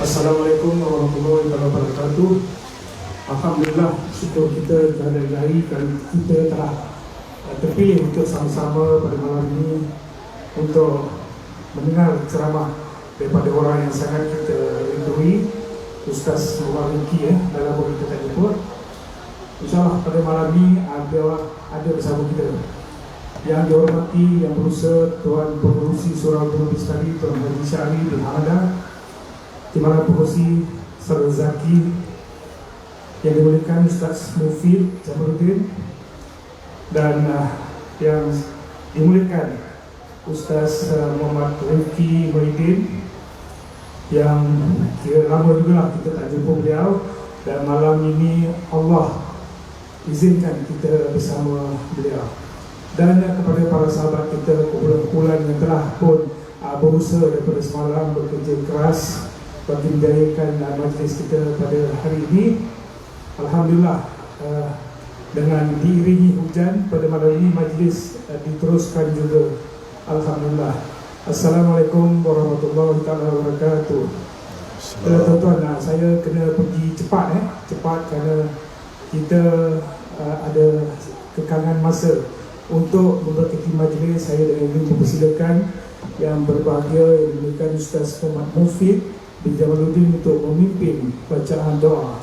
Assalamualaikum warahmatullahi wabarakatuh. Alhamdulillah, syukur kita kehadiran ilahi kerana kita telah terpilih untuk sama-sama pada malam ini untuk mendengar ceramah daripada orang yang sangat kita rindu, Ustaz Muhammad Rifki dalam buku kita tak jemput. InsyaAllah pada malam ini ada bersama kita yang dihormati, yang berusaha Tuan Pengurusi Surau Gunung Bistari, Tuan Haji Syahri bin Hamadah, Timbalan Pengurusi Saudara Zaki, yang dimuliakan Ustaz Mufid Jamaluddin, dan yang dimuliakan Ustaz Muhammad Rifki Muhyiddin, yang kira lama juga lah kita tak jumpa beliau, dan malam ini Allah izinkan kita bersama beliau. Dan kepada para sahabat kita, kumpulan-kumpulan yang telah pun berusaha daripada semalam, bekerja keras bagi menjayakan majlis kita pada hari ini. Alhamdulillah, dengan diiringi hujan pada malam ini, majlis diteruskan juga. Alhamdulillah. Assalamualaikum warahmatullahi wabarakatuh. Tuan-tuan, saya kena pergi cepat kerana kita ada kekangan masa untuk memberkati majlis. Saya ingin mempersilakan yang berbahagia yang dimulakan Ustaz Muhammad Mufid bin Jamaluddin untuk memimpin bacaan doa.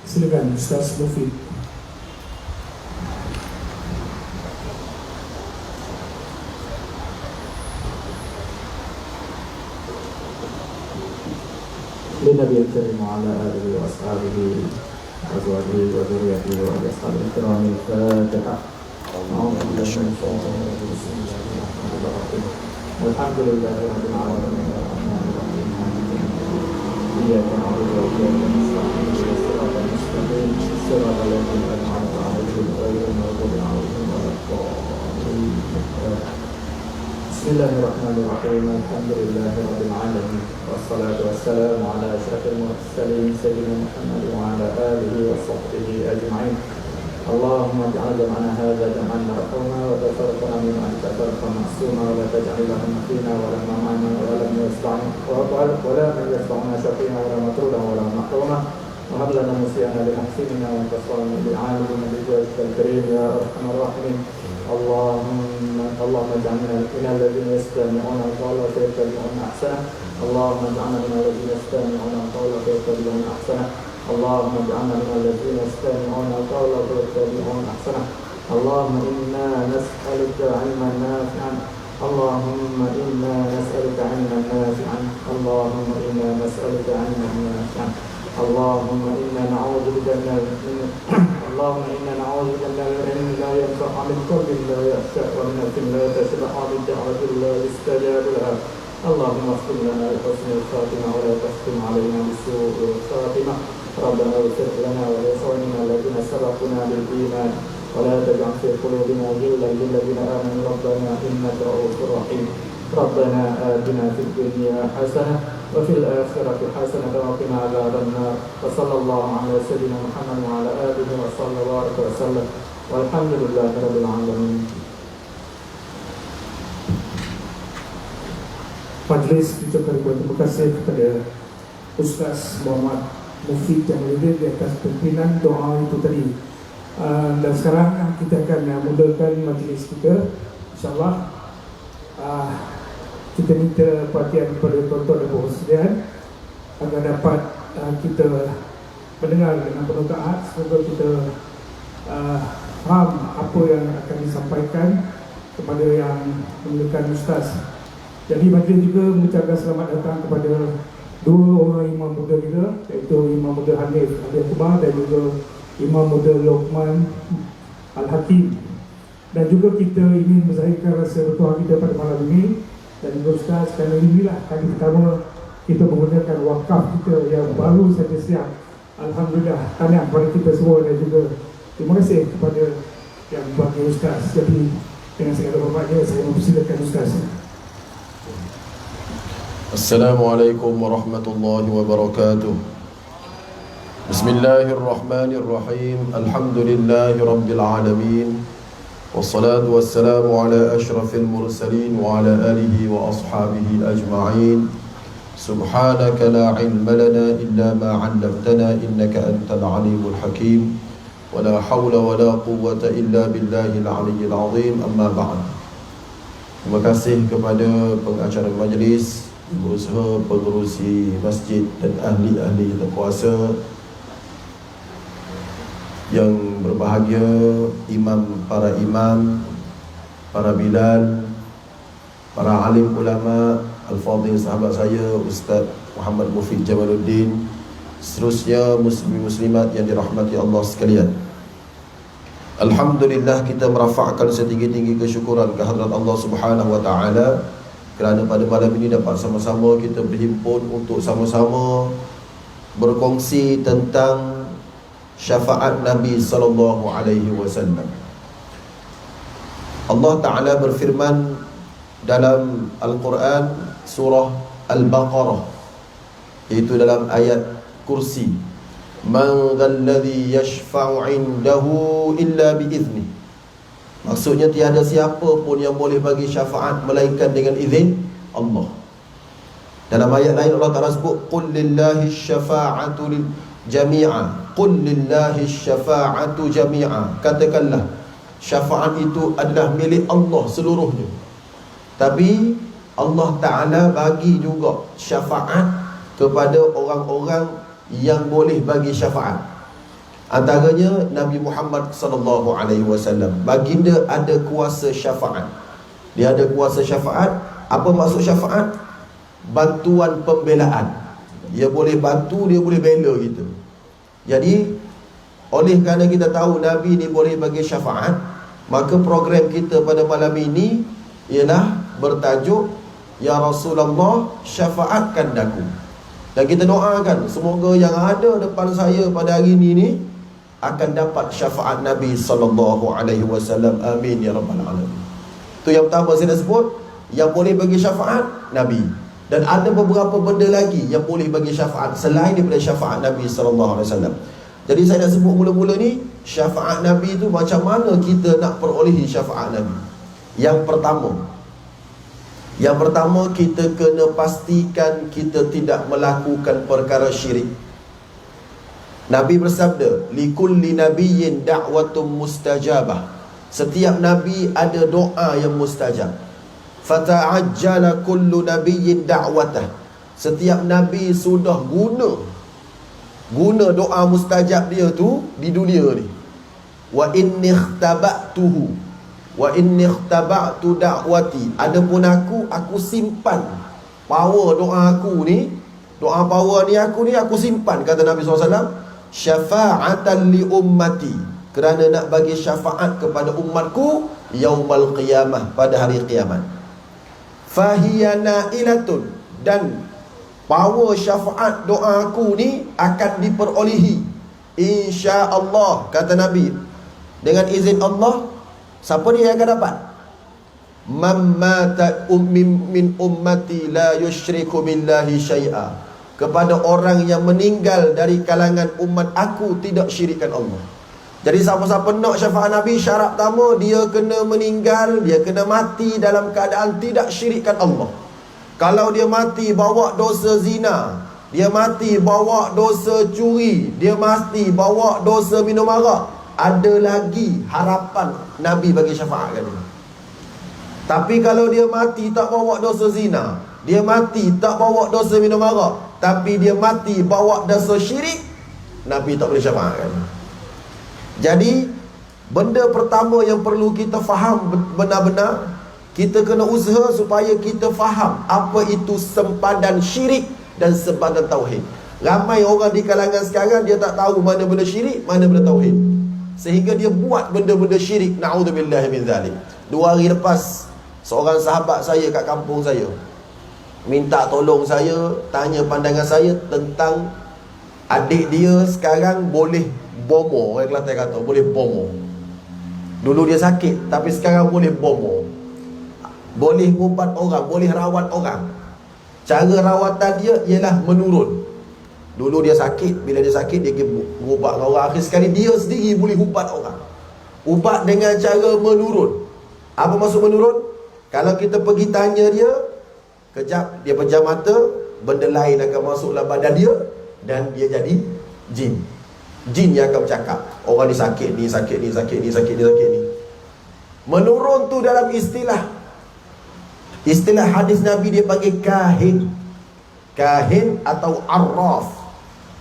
Silakan Ustaz Mufid. للنبي الكريم وعلى آله وأصحابه وأزواجه وذريته وأصحابه الكرام الفاتحة. الحمد لله رب العالمين إياك نعبد وإياك نستعين صراط المستقيم صراط الذين أنعمت عليهم غير المغضوب عليهم ولا الضالين. بسم الله الرحمن الرحيم. الحمد لله رب العالمين والصلاة والسلام على أشرف المرسلين سيدنا محمد وعلى آله وصحبه أجمعين. اللهم اجعل جمعنا هذا جمعا مرحوما وتفرقنا من أن تفرقا معصوما ولا تجعل لنا فينا ولا معنا ولا من يتبعنا شقيا ولا مطرودا ولا محروما وهب لنا مسيئنا لمحسننا وانتصارنا لعالمنا بوجهك الكريم يا أرحم الراحمين. اللهم اجعلنا من الذين يستمعون القول فيتبعون أحسنه. اللهم اجعلنا من الذين يستمعون القول فيتبعون أحسنه. اللهم اجعلنا من الذين يستمعون القول فيتبعون أحسنه. اللهم إنا نسألك علما نافعا. اللهم إنا نسألك علما نافعا. اللهم إنا نسألك علما نافعا. اللهم إنا نعوذ بك اللهم إنا نعوذ بك من العلم لا ينفع، من قلب لا يخشع، ومن نفس لا تشبع، ومن دعوة لا يستجاب لها. اللهم اختم لنا بحسن الخاتمة ولا تختم علينا بسوء الخاتمة. ربنا اغفر لنا ولإخواننا الذين سبقونا بالإيمان ولا تجعل في قلوبنا غلا للذين آمنوا ربنا إنك رؤوف رحيم. ربنا آتنا في الدنيا حسنة وفي الآخرة حسنة وقنا عذاب النار. وصلى الله على سيدنا محمد وعلى آله وصلى وبارك وسلم والحمد لله رب العالمين. Majlis ucapkan terima kasih kepada Ustaz Muhammad Mufid Jamaluddin di atas pimpinan doa itu tadi. Dan sekarang kita akan mulakan majlis kita. InsyaAllah kita minta perhatian kepada tuan-tuan dan puan sekalian agar dapat kita mendengar dengan penuh taat. Semoga kita faham apa yang akan disampaikan kepada yang memerlukan Ustaz. Jadi majlis juga mengucapkan selamat datang kepada dua orang imam muda kita, iaitu Imam Muda Hanif Al-Akbar dan juga Imam Muda Luqman Al-Hakim. Dan juga kita ingin menzahirkan rasa bertuah kita pada malam ini. Dan juga Ustaz, kerana inilah kali pertama kita menggunakan wakaf kita yang baru saja siap. Alhamdulillah, tahniah kepada kita semua dan juga terima kasih kepada yang bagi Ustaz. Jadi dengan segala hormatnya saya mempersilakan Ustaz. Assalamualaikum warahmatullahi wabarakatuh. Bismillahirrahmanirrahim. Alhamdulillahi rabbil alamin. Wassalatu wassalamu ala ashrafil mursalin wa ala alihi wa ashabihi ajma'in. سبحانك لا علم لنا إلا ما علمتنا إنك أنت العليم الحكيم ولا حول ولا قوة إلا بالله العلي العظيم أما بعد. Terima kasih kepada pengacara majlis, berusaha pengurusi masjid dan ahli-ahli terkuasa yang berbahagia, para imam, para bilal, para alim ulama, al-fadhil sahabat saya Ustaz Muhammad Mufiq Jamaluddin, seterusnya muslim-muslimat yang dirahmati Allah sekalian. Alhamdulillah, kita merafakkan setinggi-tinggi kesyukuran kehadrat Allah Subhanahu wa taala kerana pada malam ini dapat sama-sama kita berhimpun untuk sama-sama berkongsi tentang syafaat Nabi sallallahu alaihi wasallam. Allah Taala berfirman dalam Al-Quran surah Al-Baqarah, iaitu dalam ayat kursi, man dzalladzi yashfa'u 'indahu illa bi'izni. Maksudnya tiada siapa pun yang boleh bagi syafaat melainkan dengan izin Allah. Dalam ayat lain Allah Ta'ala sebut qul lillahi syafa'atu jami'a, qul lillahi syafa'atu jami'a, katakanlah syafaat itu adalah milik Allah seluruhnya. Tapi Allah Ta'ala bagi juga syafaat kepada orang-orang yang boleh bagi syafaat. Antaranya Nabi Muhammad sallallahu alaihi wasallam, baginda ada kuasa syafaat. Dia ada kuasa syafaat. Apa maksud syafaat? Bantuan pembelaan. Dia boleh bantu, dia boleh bela kita. Jadi oleh kerana kita tahu Nabi ni boleh bagi syafaat, maka program kita pada malam ini ialah bertajuk Ya Rasulullah, syafaatkan daku. Dan kita doakan semoga yang ada depan saya pada hari ini ni akan dapat syafaat Nabi sallallahu alaihi wasallam. Amin ya rabbal alamin. Itu yang pertama saya dah sebut, yang boleh bagi syafaat Nabi. Dan ada beberapa benda lagi yang boleh bagi syafaat selain daripada syafaat Nabi sallallahu alaihi wasallam. Jadi saya nak sebut mula-mula ni, syafaat Nabi tu macam mana kita nak perolehi syafaat Nabi. Yang pertama kita kena pastikan kita tidak melakukan perkara syirik. Nabi bersabda, likulli nabiyyin da'watun mustajabah. Setiap nabi ada doa yang mustajab. Fata'ajjala kullu nabiyyin da'watah. Setiap nabi sudah guna doa mustajab dia tu di dunia ni. Wa inni ikhtaba'tuhu wa inni ikhtaba'tu da'wati. Adapun aku simpan power doa aku ni, doa power ni aku simpan, kata Nabi SAW, syafa'atan li ummati, kerana nak bagi syafaat kepada umatku yaumal qiyamah, pada hari kiamat. Fahiya na'ilatun, dan power syafaat doa aku ni akan diperolehi insya-Allah, kata Nabi. Dengan izin Allah, siapa dia yang akan dapat? Man mata min ummati la yusyriku billahi syai'a, kepada orang yang meninggal dari kalangan umat aku tidak syirikkan Allah. Jadi siapa-siapa nak syafaat Nabi, syarat pertama dia kena meninggal, dia kena mati dalam keadaan tidak syirikkan Allah. Kalau dia mati bawa dosa zina, dia mati bawa dosa curi, dia mati bawa dosa minum arak, ada lagi harapan Nabi bagi syafaat kan dia. Tapi kalau dia mati tak bawa dosa zina, dia mati tak bawa dosa minum arak, tapi dia mati bawa dosa syirik, Nabi tak boleh syafaatkan. Jadi benda pertama yang perlu kita faham benar-benar, kita kena usaha supaya kita faham apa itu sempadan syirik dan sempadan tauhid. Ramai orang di kalangan sekarang dia tak tahu mana benda syirik, mana benda tauhid, sehingga dia buat benda-benda syirik. Na'udzubillah min zalik. 2 hari lepas, seorang sahabat saya kat kampung saya minta tolong saya, tanya pandangan saya tentang adik dia sekarang boleh bomo. Orang Kelantan kata boleh bomo. Dulu dia sakit, tapi sekarang boleh bomo, boleh ubat orang, boleh rawat orang. Cara rawatan dia ialah menurun. Dulu dia sakit, bila dia sakit dia pergi ubat dengan orang. Akhir sekali dia sendiri boleh ubat orang. Ubat dengan cara menurun. Apa maksud menurun? Kalau kita pergi tanya dia, kejap dia pejam mata, benda lain akan masuk dalam badan dia dan dia jadi jin. Jin yang akan bercakap, orang ni sakit ni, sakit ni, sakit ni, sakit ni, sakit ni. Menurun tu dalam istilah hadis Nabi, dia panggil kahin. Kahin atau arraf.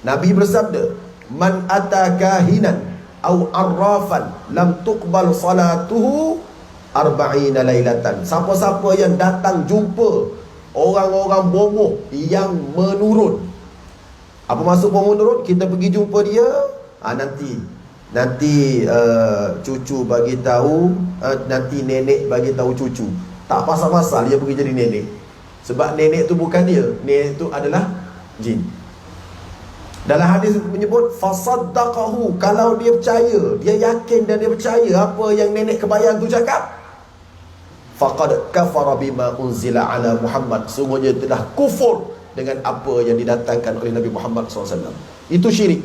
Nabi bersabda, man ata kahinan au arrafan lam tuqbal salatuhu arba'ina lailatan. Siapa-siapa yang datang jumpa orang-orang bomoh yang menurun. Apa maksud bomoh menurun? Kita pergi jumpa dia, nanti cucu bagi tahu, nanti nenek bagi tahu cucu. Tak pasal-pasal dia pergi jadi nenek. Sebab nenek tu bukan dia, nenek tu adalah jin. Dalam hadis menyebut fasaddaqahu, kalau dia percaya, dia yakin dan dia percaya apa yang nenek kebayang tu cakap, faqad kafara bima unzila ala Muhammad, sungguhnya telah kufur dengan apa yang didatangkan oleh Nabi Muhammad SAW. Itu syirik.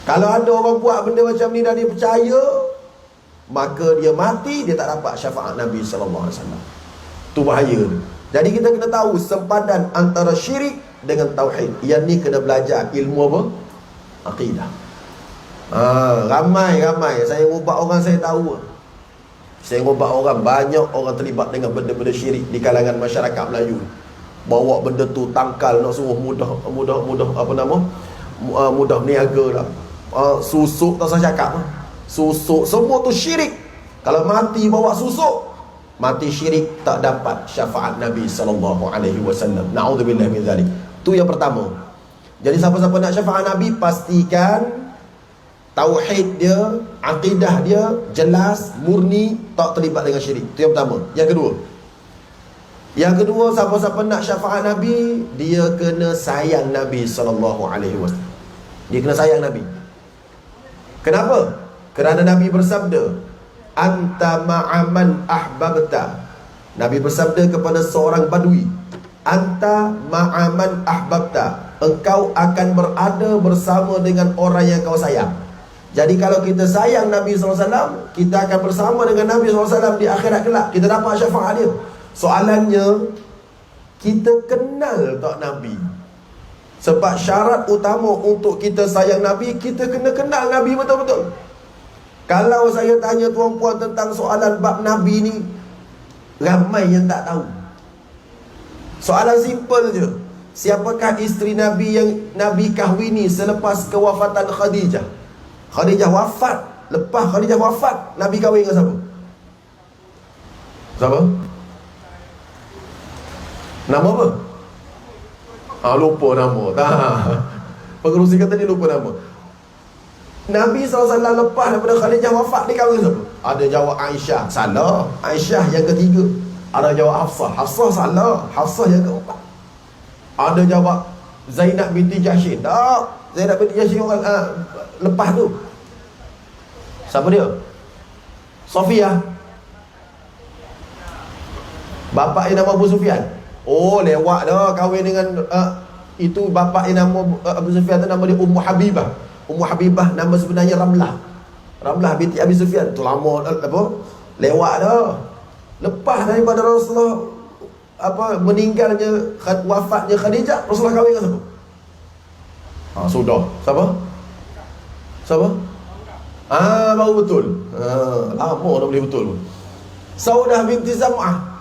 Kalau ada orang buat benda macam ni dan dia percaya, maka dia mati, dia tak dapat syafaat Nabi SAW. Itu bahaya. Jadi kita kena tahu sempadan antara syirik dengan tauhid. Yang ni kena belajar ilmu apa? Akidah. Ramai saya ubah orang, saya tahu. Saya ubah orang, banyak orang terlibat dengan benda-benda syirik di kalangan masyarakat Melayu. Bawa benda tu tangkal, nak suruh mudah apa nama? Mudah niaga lah. Susuk tak saya cakap. Susuk semua tu syirik. Kalau mati bawa susuk, mati syirik, tak dapat syafaat Nabi SAW. Na'udzubillah min zalik. Tu yang pertama. Jadi siapa-siapa nak syafaat Nabi, pastikan tauhid dia, akidah dia jelas, murni, tak terlibat dengan syirik. Itu yang pertama. Yang kedua, siapa-siapa nak syafaat Nabi, dia kena sayang Nabi SAW. Dia kena sayang Nabi. Kenapa? Kerana Nabi bersabda, anta ma'aman ahbabta. Nabi bersabda kepada seorang badui, anta ma'aman ahbabta, engkau akan berada bersama dengan orang yang kau sayang. Jadi kalau kita sayang Nabi SAW, kita akan bersama dengan Nabi SAW di akhirat kelak. Kita dapat syafaat dia. Soalannya, kita kenal tak Nabi? Sebab syarat utama untuk kita sayang Nabi, kita kena kenal Nabi betul-betul. Kalau saya tanya tuan-puan tentang soalan bab Nabi ni, ramai yang tak tahu. Soalan simple je. Siapakah isteri Nabi yang Nabi kahwini selepas kewafatan Khadijah? Khadijah wafat. Lepas Khadijah wafat, Nabi kahwin dengan siapa? Siapa? Nama apa? Lupa nama. Pengerusi kata dia lupa nama. Nabi SAW lepas daripada Khadijah wafat, dia kahwin siapa? Ada jawab Aisyah, salah. Aisyah yang ketiga. Ada jawab Hafsah, Hafsah salah. Hafsah yang keempat. Ada jawab Zainab binti Jahshin, tak. Zainab binti Jahshin orang lepas tu. Siapa dia? Sofia. Bapak yang nama Abu Sufyan. Oh, lewat dah kahwin dengan itu bapak yang nama Abu Sufyan tu, nama dia Ummu Habibah. Ummu Habibah nama sebenarnya Ramlah. Ramlah binti Abi Sufyan. Tu lama apa? Lewat dah. Lepas daripada Rasulullah meninggalnya, wafatnya Khadijah, Rasulullah kahwin dengan siapa? Sudah. Siapa? Baru betul. Lama dah boleh betul. Saudah binti Zam'ah.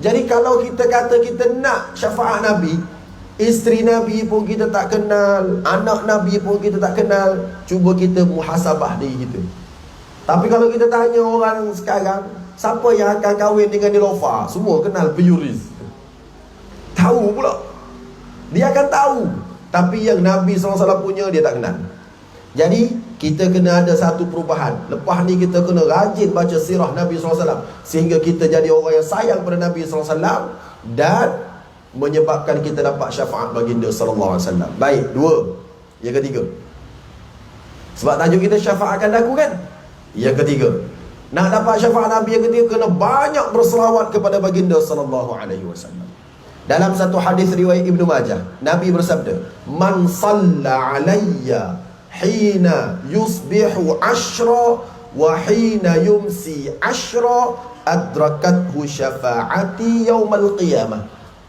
Jadi kalau kita kata kita nak syafaat Nabi, isteri Nabi pun kita tak kenal, anak Nabi pun kita tak kenal, cuba kita muhasabah diri kita. Tapi kalau kita tanya orang sekarang, siapa yang akan kahwin dengan Nilofa? Semua kenal Peyuriz. Tahu pula. Dia akan tahu. Tapi yang Nabi SAW punya, dia tak kenal. Jadi kita kena ada satu perubahan. Lepas ni kita kena rajin baca sirah Nabi SAW, sehingga kita jadi orang yang sayang pada Nabi SAW, dan menyebabkan kita dapat syafaat baginda SAW. Baik, dua. Yang ketiga, sebab tajuk kita syafaatkan aku kan. Yang ketiga, nak dapat syafaat Nabi yang ketiga, kena banyak berselawat kepada baginda SAW. Dalam satu hadis riwayat Ibnu Majah, Nabi bersabda, man salla alayya hina yusbihu ashra wa hina yumsi ashra adrakathu syafa'ati yawmal qiyamah.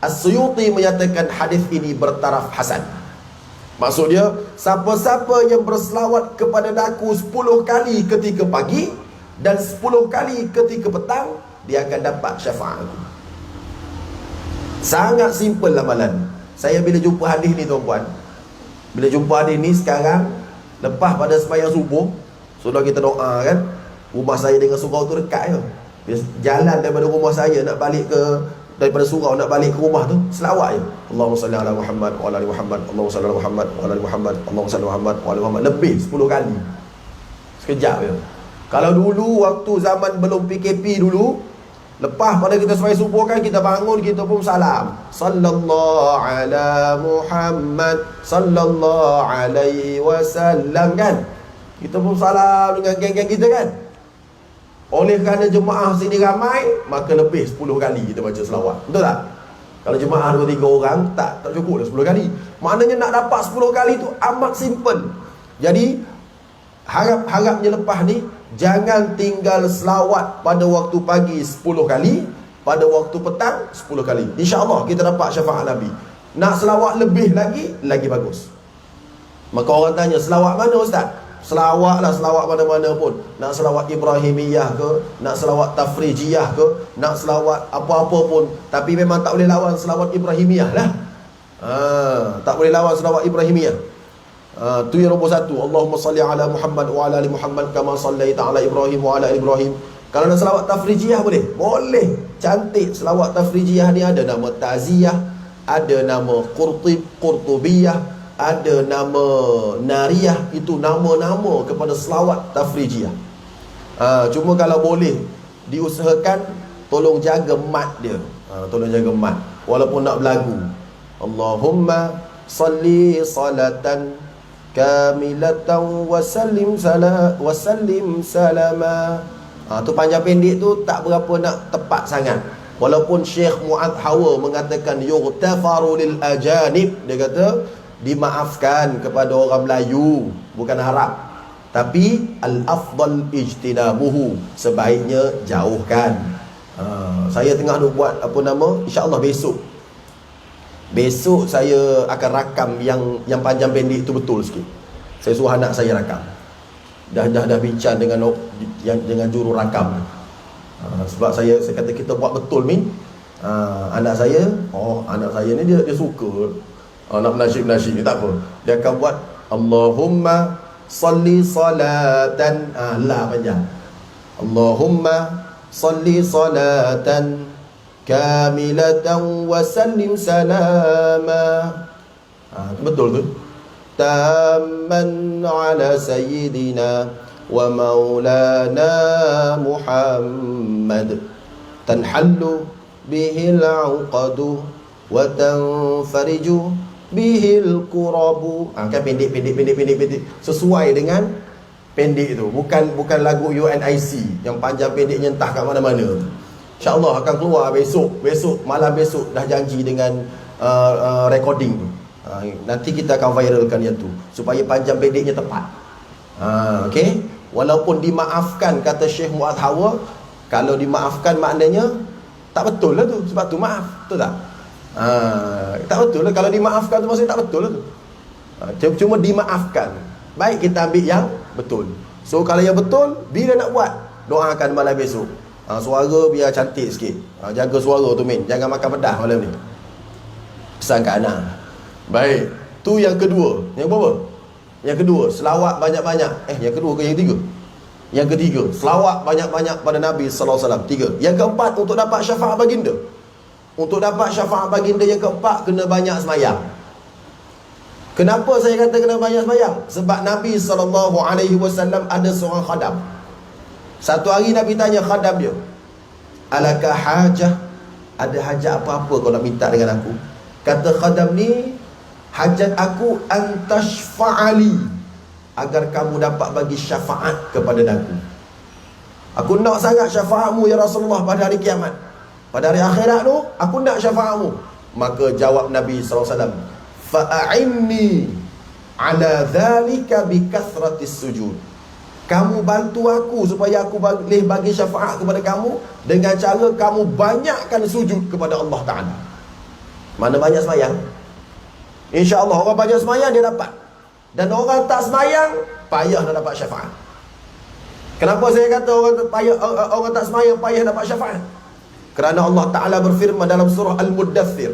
As-Suyuti menyatakan hadis ini bertaraf hasan. Maksudnya, siapa-siapa yang berselawat kepada aku 10 kali ketika pagi dan 10 kali ketika petang, dia akan dapat syafaat aku. Sangat simple amalan. Saya bila jumpa hadis ni tuan-puan, bila jumpa hadis ni sekarang, lepas pada sembahyang subuh, sudah kita doa kan, rumah saya dengan surau tu dekat je. Jalan daripada rumah saya nak balik ke, daripada surau nak balik ke rumah tu, selawat je. Allahumma salli ala Muhammad wa ala ali Muhammad, Allahumma salli ala Muhammad wa ala ali Muhammad, Allahumma salli ala Muhammad wa ala ali Muhammad. Lebih 10 kali. Sekejap je. Kalau dulu waktu zaman belum PKP dulu, lepas pada kita sembahyang subuh kan, kita bangun, kita pun salam, sallallahu ala Muhammad sallallahu alaihi wasallam kan. Kita pun salam dengan geng-geng kita kan. Oleh kerana jemaah sini ramai, maka lebih 10 kali kita baca selawat. Betul tak? Kalau jemaah 2-3 orang, tak cukup dah 10 kali. Maknanya nak dapat 10 kali tu amat simple. Jadi harapnya lepas ni, jangan tinggal selawat pada waktu pagi 10 kali, pada waktu petang 10 kali. InsyaAllah kita dapat syafaat Nabi. Nak selawat lebih lagi bagus. Maka orang tanya, selawat mana Ustaz? Selawatlah, selawat mana-mana pun. Nak selawat Ibrahimiyah ke, nak selawat Tafrijiyah ke, nak selawat apa-apa pun, tapi memang tak boleh lawan selawat Ibrahimiyah lah. Tak boleh lawan selawat Ibrahimiyah. Tu yang nombor 1. Allahumma salli ala Muhammad wa ala ali Muhammad kama sallaita ala Ibrahim wa ala ali Ibrahim. Kalau nak selawat Tafrijiyah boleh? Boleh. Cantik. Selawat Tafrijiyah ni ada nama Ta'ziyah, ada nama Qurtubiyah, ada nama Nariyah. Itu nama-nama kepada selawat Tafrijiyah. Cuma kalau boleh diusahakan, tolong jaga mat dia. Tolong jaga mat walaupun nak berlagu. Allahumma salli salatan kamilatan wa sallim salama. Tu panjang pendek tu tak berapa nak tepat sangat. Walaupun Syekh Mu'adh Hawa mengatakan yughtafaru lil ajanib, dia kata dimaafkan kepada orang Melayu, bukan Arab. Tapi al-afdal ijtinabuhu, sebaiknya jauhkan. Saya tengah nak buat insya-Allah besok saya akan rakam yang panjang pendek itu betul sikit. Saya suruh anak saya rakam. Dah bincang dengan juru rakam. Sebab saya kata kita buat betul Min. Anak saya ni dia suka nak nasyid ni, tak apa. Dia akan buat Allahumma salli salatan, la panjang. Allahumma salli salatan kamilatan wa sallim salama. Betul tu. Tamman ala sayyidina wa maulana Muhammad tanhallu bihil uqadu wa tanfariju bihil kurabu. Kan pendek sesuai dengan pendek tu. Bukan lagu UNIC yang panjang pendeknya entah kat mana-mana. InsyaAllah akan keluar besok malam besok, dah janji dengan recording tu. Nanti kita akan viralkan yang tu supaya panjang pendeknya tepat. Okey. Walaupun dimaafkan, kata Syekh Mu'adh Hawa, kalau dimaafkan maknanya tak betul lah tu. Sebab tu maaf, betul tak? Tak betul lah. Kalau dimaafkan tu maksudnya tak betul lah tu. Cuma dimaafkan. Baik, kita ambil yang betul. So kalau yang betul, bila nak buat, doakan malam besok. Suara biar cantik sikit. Jaga suara tu Min. Jangan makan pedas malam ni. Pesan kat anak. Baik. Tu yang kedua. Yang berapa? Yang kedua, selawat banyak-banyak. Yang kedua ke yang ketiga? Yang ketiga, selawat banyak-banyak pada Nabi sallallahu alaihi wasallam. 3. Yang keempat, untuk dapat syafaat baginda. Untuk dapat syafaat baginda yang keempat, kena banyak sembahyang. Kenapa saya kata kena banyak sembahyang? Sebab Nabi sallallahu alaihi wasallam ada seorang khadam. Satu hari Nabi tanya khadam dia, alaka hajah? Ada hajat apa-apa kau nak minta dengan aku? Kata khadam ni, hajat aku antashfa'ali, agar kamu dapat bagi syafaat kepada aku. Aku nak sangat syafaatmu ya Rasulullah pada hari kiamat. Pada hari akhirat tu, aku nak syafaatmu. Maka jawab Nabi SAW, fa'a'inni ala dhalika bi kathratis sujud. Kamu bantu aku supaya aku boleh bagi syafaat kepada kamu dengan cara kamu banyakkan sujud kepada Allah Ta'ala. Mana banyak semayang, insya-Allah orang banyak semayang dia dapat. Dan orang tak semayang payah nak dapat syafaat. Kenapa saya kata orang tak semayang payah dapat syafaat? Kerana Allah Ta'ala berfirman dalam surah Al-Muddathir,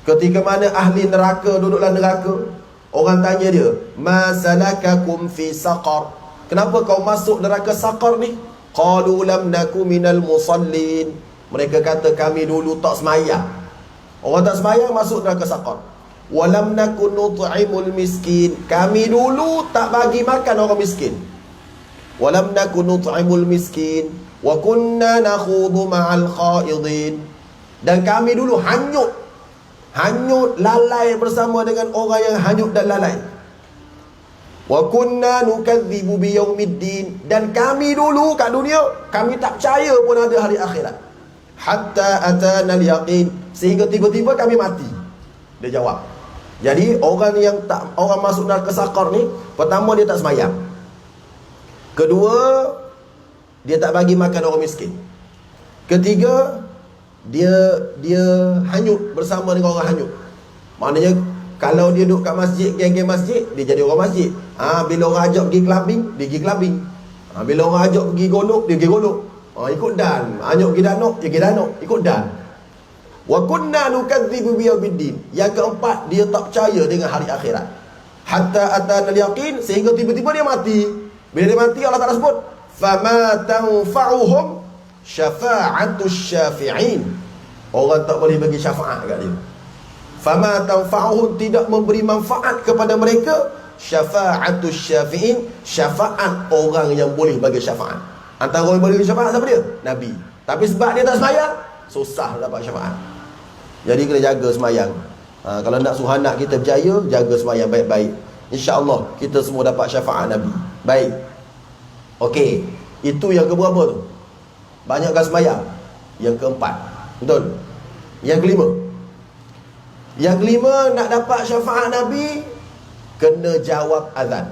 ketika mana ahli neraka duduk dalam neraka, orang tanya dia, ma salakakum fi saqar, kenapa kau masuk neraka saqar ni? Qalu lam naku minal musallin, mereka kata kami dulu tak semayang. Orang tak semayang masuk neraka saqar. Walam naku nut'imul miskin, kami dulu tak bagi makan orang miskin. Walam naku nut'imul miskin wa kunna nakhudu ma'al khaidin, dan kami dulu hanyut lalai bersama dengan orang yang hanyut dan lalai. Wa kunna nukadzibu biyaumiddin, dan kami dulu kat dunia kami tak percaya pun ada hari akhirat. Hatta atana al-yaqin, sehingga tiba-tiba kami mati. Dia jawab. Jadi orang masuk neraka saqar ni, pertama dia tak semayang, kedua dia tak bagi makan orang miskin, ketiga dia hanyut bersama dengan orang hanyut. Maknanya kalau dia duduk kat masjid, geng-geng masjid, dia jadi orang masjid. Bila orang ajak pergi clubbing, dia pergi clubbing. Bila orang ajak pergi golok, dia pergi golok. Ikut dan. Ajak pergi danok, dia pergi danok, ikut dan. Wa kunna nukadzibu biyaumiddin, yang keempat dia tak percaya dengan hari akhirat. Hatta atana al-yaqin, sehingga tiba-tiba dia mati. Bila dia mati, Allah Ta'ala sebut fama tanfa'uhum syafa'atus syafi'in, orang tak boleh bagi syafaat kat dia. Fama tanfa'uhum, tidak memberi manfaat kepada mereka, syafa'atus syafi'in, syafaat orang yang boleh bagi syafaat. Antara orang yang boleh bagi syafaat siapa dia? Nabi. Tapi sebab dia tak semayang, susah dapat syafaat. Jadi kena jaga semayang. Kalau nak suruh anak kita berjaya, jaga semayang baik-baik, insya-Allah kita semua dapat syafaat Nabi. Baik. Okey, itu yang keberapa tu? Banyakkan semayang. Yang keempat. Betul? Yang kelima, nak dapat syafaat Nabi, kena jawab azan.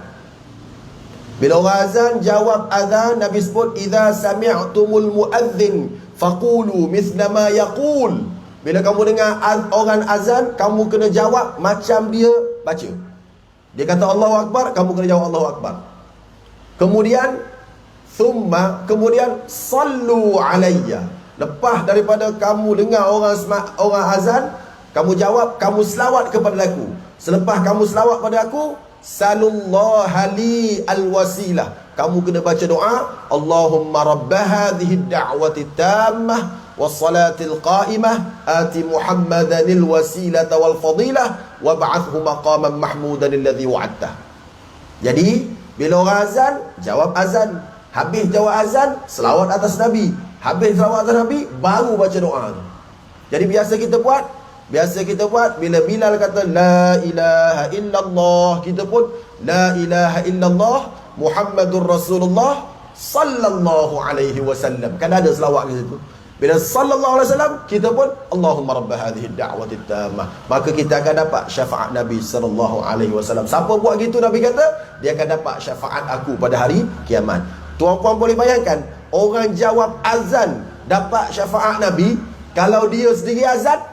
Bila orang azan, jawab azan. Nabi sebut, idza sami'tumul muadzin faqulu mithla ma yaqul. Bila kamu dengar orang azan, kamu kena jawab macam dia baca. Dia kata Allahu Akbar, kamu kena jawab Allahu Akbar. Kemudian sallu alayya. Lepas daripada kamu dengar orang azan, kamu jawab, kamu selawat kepada aku. Selepas kamu selawat pada aku, salullaha li alwasilah, kamu kena baca doa, Allahumma rabb hadhihi ad-da'wati tammah was-salatil qa'imah ati Muhammadanil wasilata wal fadilah wab'athhu maqaman mahmudan alladhi wa'adtah. Jadi bila orang azan, jawab azan. Habis jawab azan, selawat atas Nabi. Habis selawat atas Nabi, baru baca doa tu. Jadi biasa kita buat bila Bilal kata la ilaha illallah, kita pun la ilaha illallah Muhammadur Rasulullah sallallahu alaihi wasallam. Kan ada selawat di situ. Bila sallallahu alaihi wasallam, kita pun Allahumma rabb hadhihi ad-da'wati tammah. Maka kita akan dapat syafaat Nabi sallallahu alaihi wasallam. Siapa buat gitu, Nabi kata, dia akan dapat syafaat aku pada hari kiamat. Tuan-puan boleh bayangkan, orang jawab azan dapat syafaat Nabi. Kalau dia sendiri azan,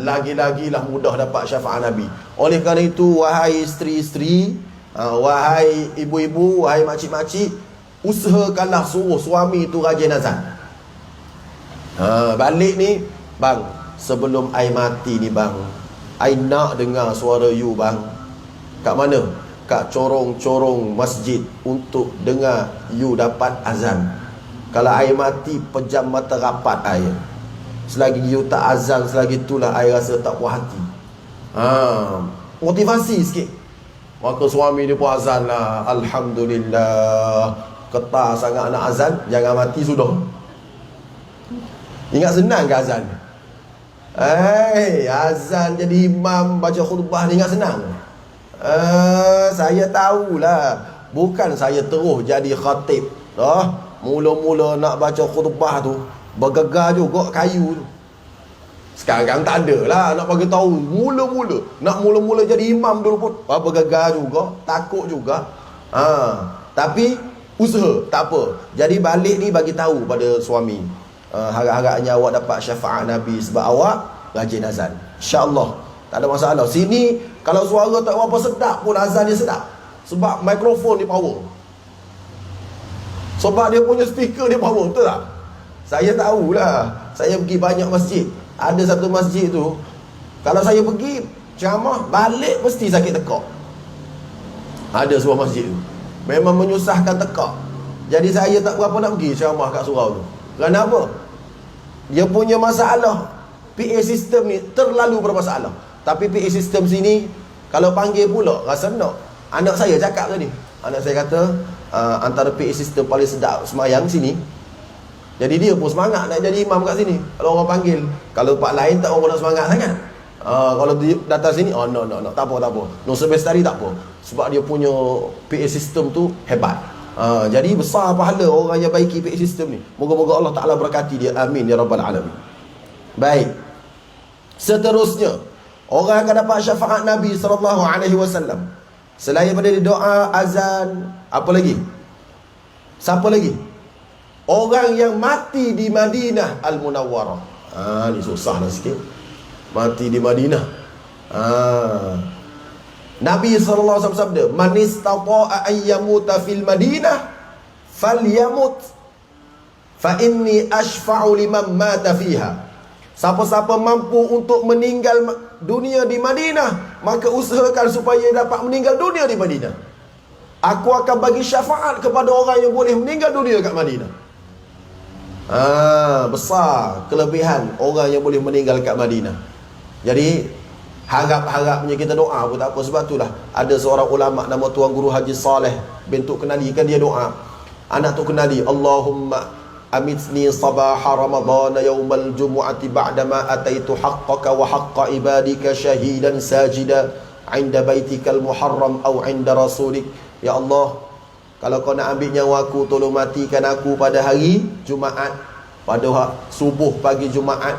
lagi-lagilah mudah dapat syafaat Nabi. Oleh kerana itu, wahai isteri-isteri, wahai ibu-ibu, wahai makcik-makcik, usahakanlah suruh suami itu rajin azan. Balik ni, bang, sebelum I mati ni bang, I nak dengar suara you bang. Kat mana? Kat corong-corong masjid untuk dengar you dapat azan. Kalau I mati, pejam mata rapat I. Selagi you tak azan, selagi itulah I rasa tak puas hati. Motivasi sikit. Maka suami dia pun azan lah. Alhamdulillah. Ketar sangat nak azan, jangan mati sudah. Ingat senang ke azan? Azan jadi imam baca khutbah ni ingat senang? Saya tahulah. Bukan saya terus jadi khatib. Mula-mula nak baca khutbah tu, bergegar juga kayu tu. Sekarang tak ada lah nak bagi tahu. Mula-mula jadi imam dulu pun bergegar juga, takut juga. Tapi usaha, tak apa. Jadi balik ni bagi tahu pada suami. Harap-harapnya awak dapat syafaat Nabi sebab awak rajin azan. InsyaAllah tak ada masalah. Sini kalau suara tak apa sedap pun azan dia sedap. Sebab mikrofon dia power. Sebab dia punya speaker dia power. Betul tak? Saya tahulah. Saya pergi banyak masjid. Ada satu masjid tu, kalau saya pergi ceramah, balik mesti sakit tekak. Ada sebuah masjid tu memang menyusahkan tekak. Jadi saya tak berapa nak pergi ceramah kat surau tu. Kenapa? Dia punya masalah PA system ni terlalu bermasalah. Tapi PA system sini kalau panggil pula rasa nak. Anak saya cakap tadi, anak saya kata antara PA system paling sedap semayang sini. Jadi dia pun semangat nak jadi imam kat sini. Kalau orang panggil, kalau tempat lain tak orang nak semangat sangat. Kalau dia datang sini, no, tak apa. Nusa Bestari tak apa. Sebab dia punya PA system tu hebat. Jadi besar pahala orang yang baiki PA system ni. Moga-moga Allah Ta'ala berkati dia. Amin ya Rabbal Alamin. Baik. Seterusnya, orang akan dapat syafaat Nabi SAW. Selain daripada doa, azan, apa lagi? Siapa lagi? Orang yang mati di Madinah Al-Munawwarah. Ni susah lah sikit. Mati di Madinah. Nabi SAW sabda, man istata'a an yamuta fil Madinah falyamut fa inni ashfa'u liman mata fiha. Siapa-siapa mampu untuk meninggal dunia di Madinah, maka usahakan supaya dapat meninggal dunia di Madinah. Aku akan bagi syafaat kepada orang yang boleh meninggal dunia kat Madinah. Besar kelebihan orang yang boleh meninggal kat Madinah. Jadi harap-harapnya kita doa pun tak apa. Sebab itulah ada seorang ulama nama Tuan Guru Haji Saleh bin Tok Kenali, kan dia doa, anak Tok Kenali, Allahumma amitni sabaha Ramadan yawmal jumu'ati ba'dama ataitu haqqaka wa haqqa ibadika syahidan sajida inda baitikal muharram au inda rasulik. Ya Allah, kalau kau nak ambil nyawa aku, tolong matikan aku pada hari Jumaat, pada subuh pagi Jumaat,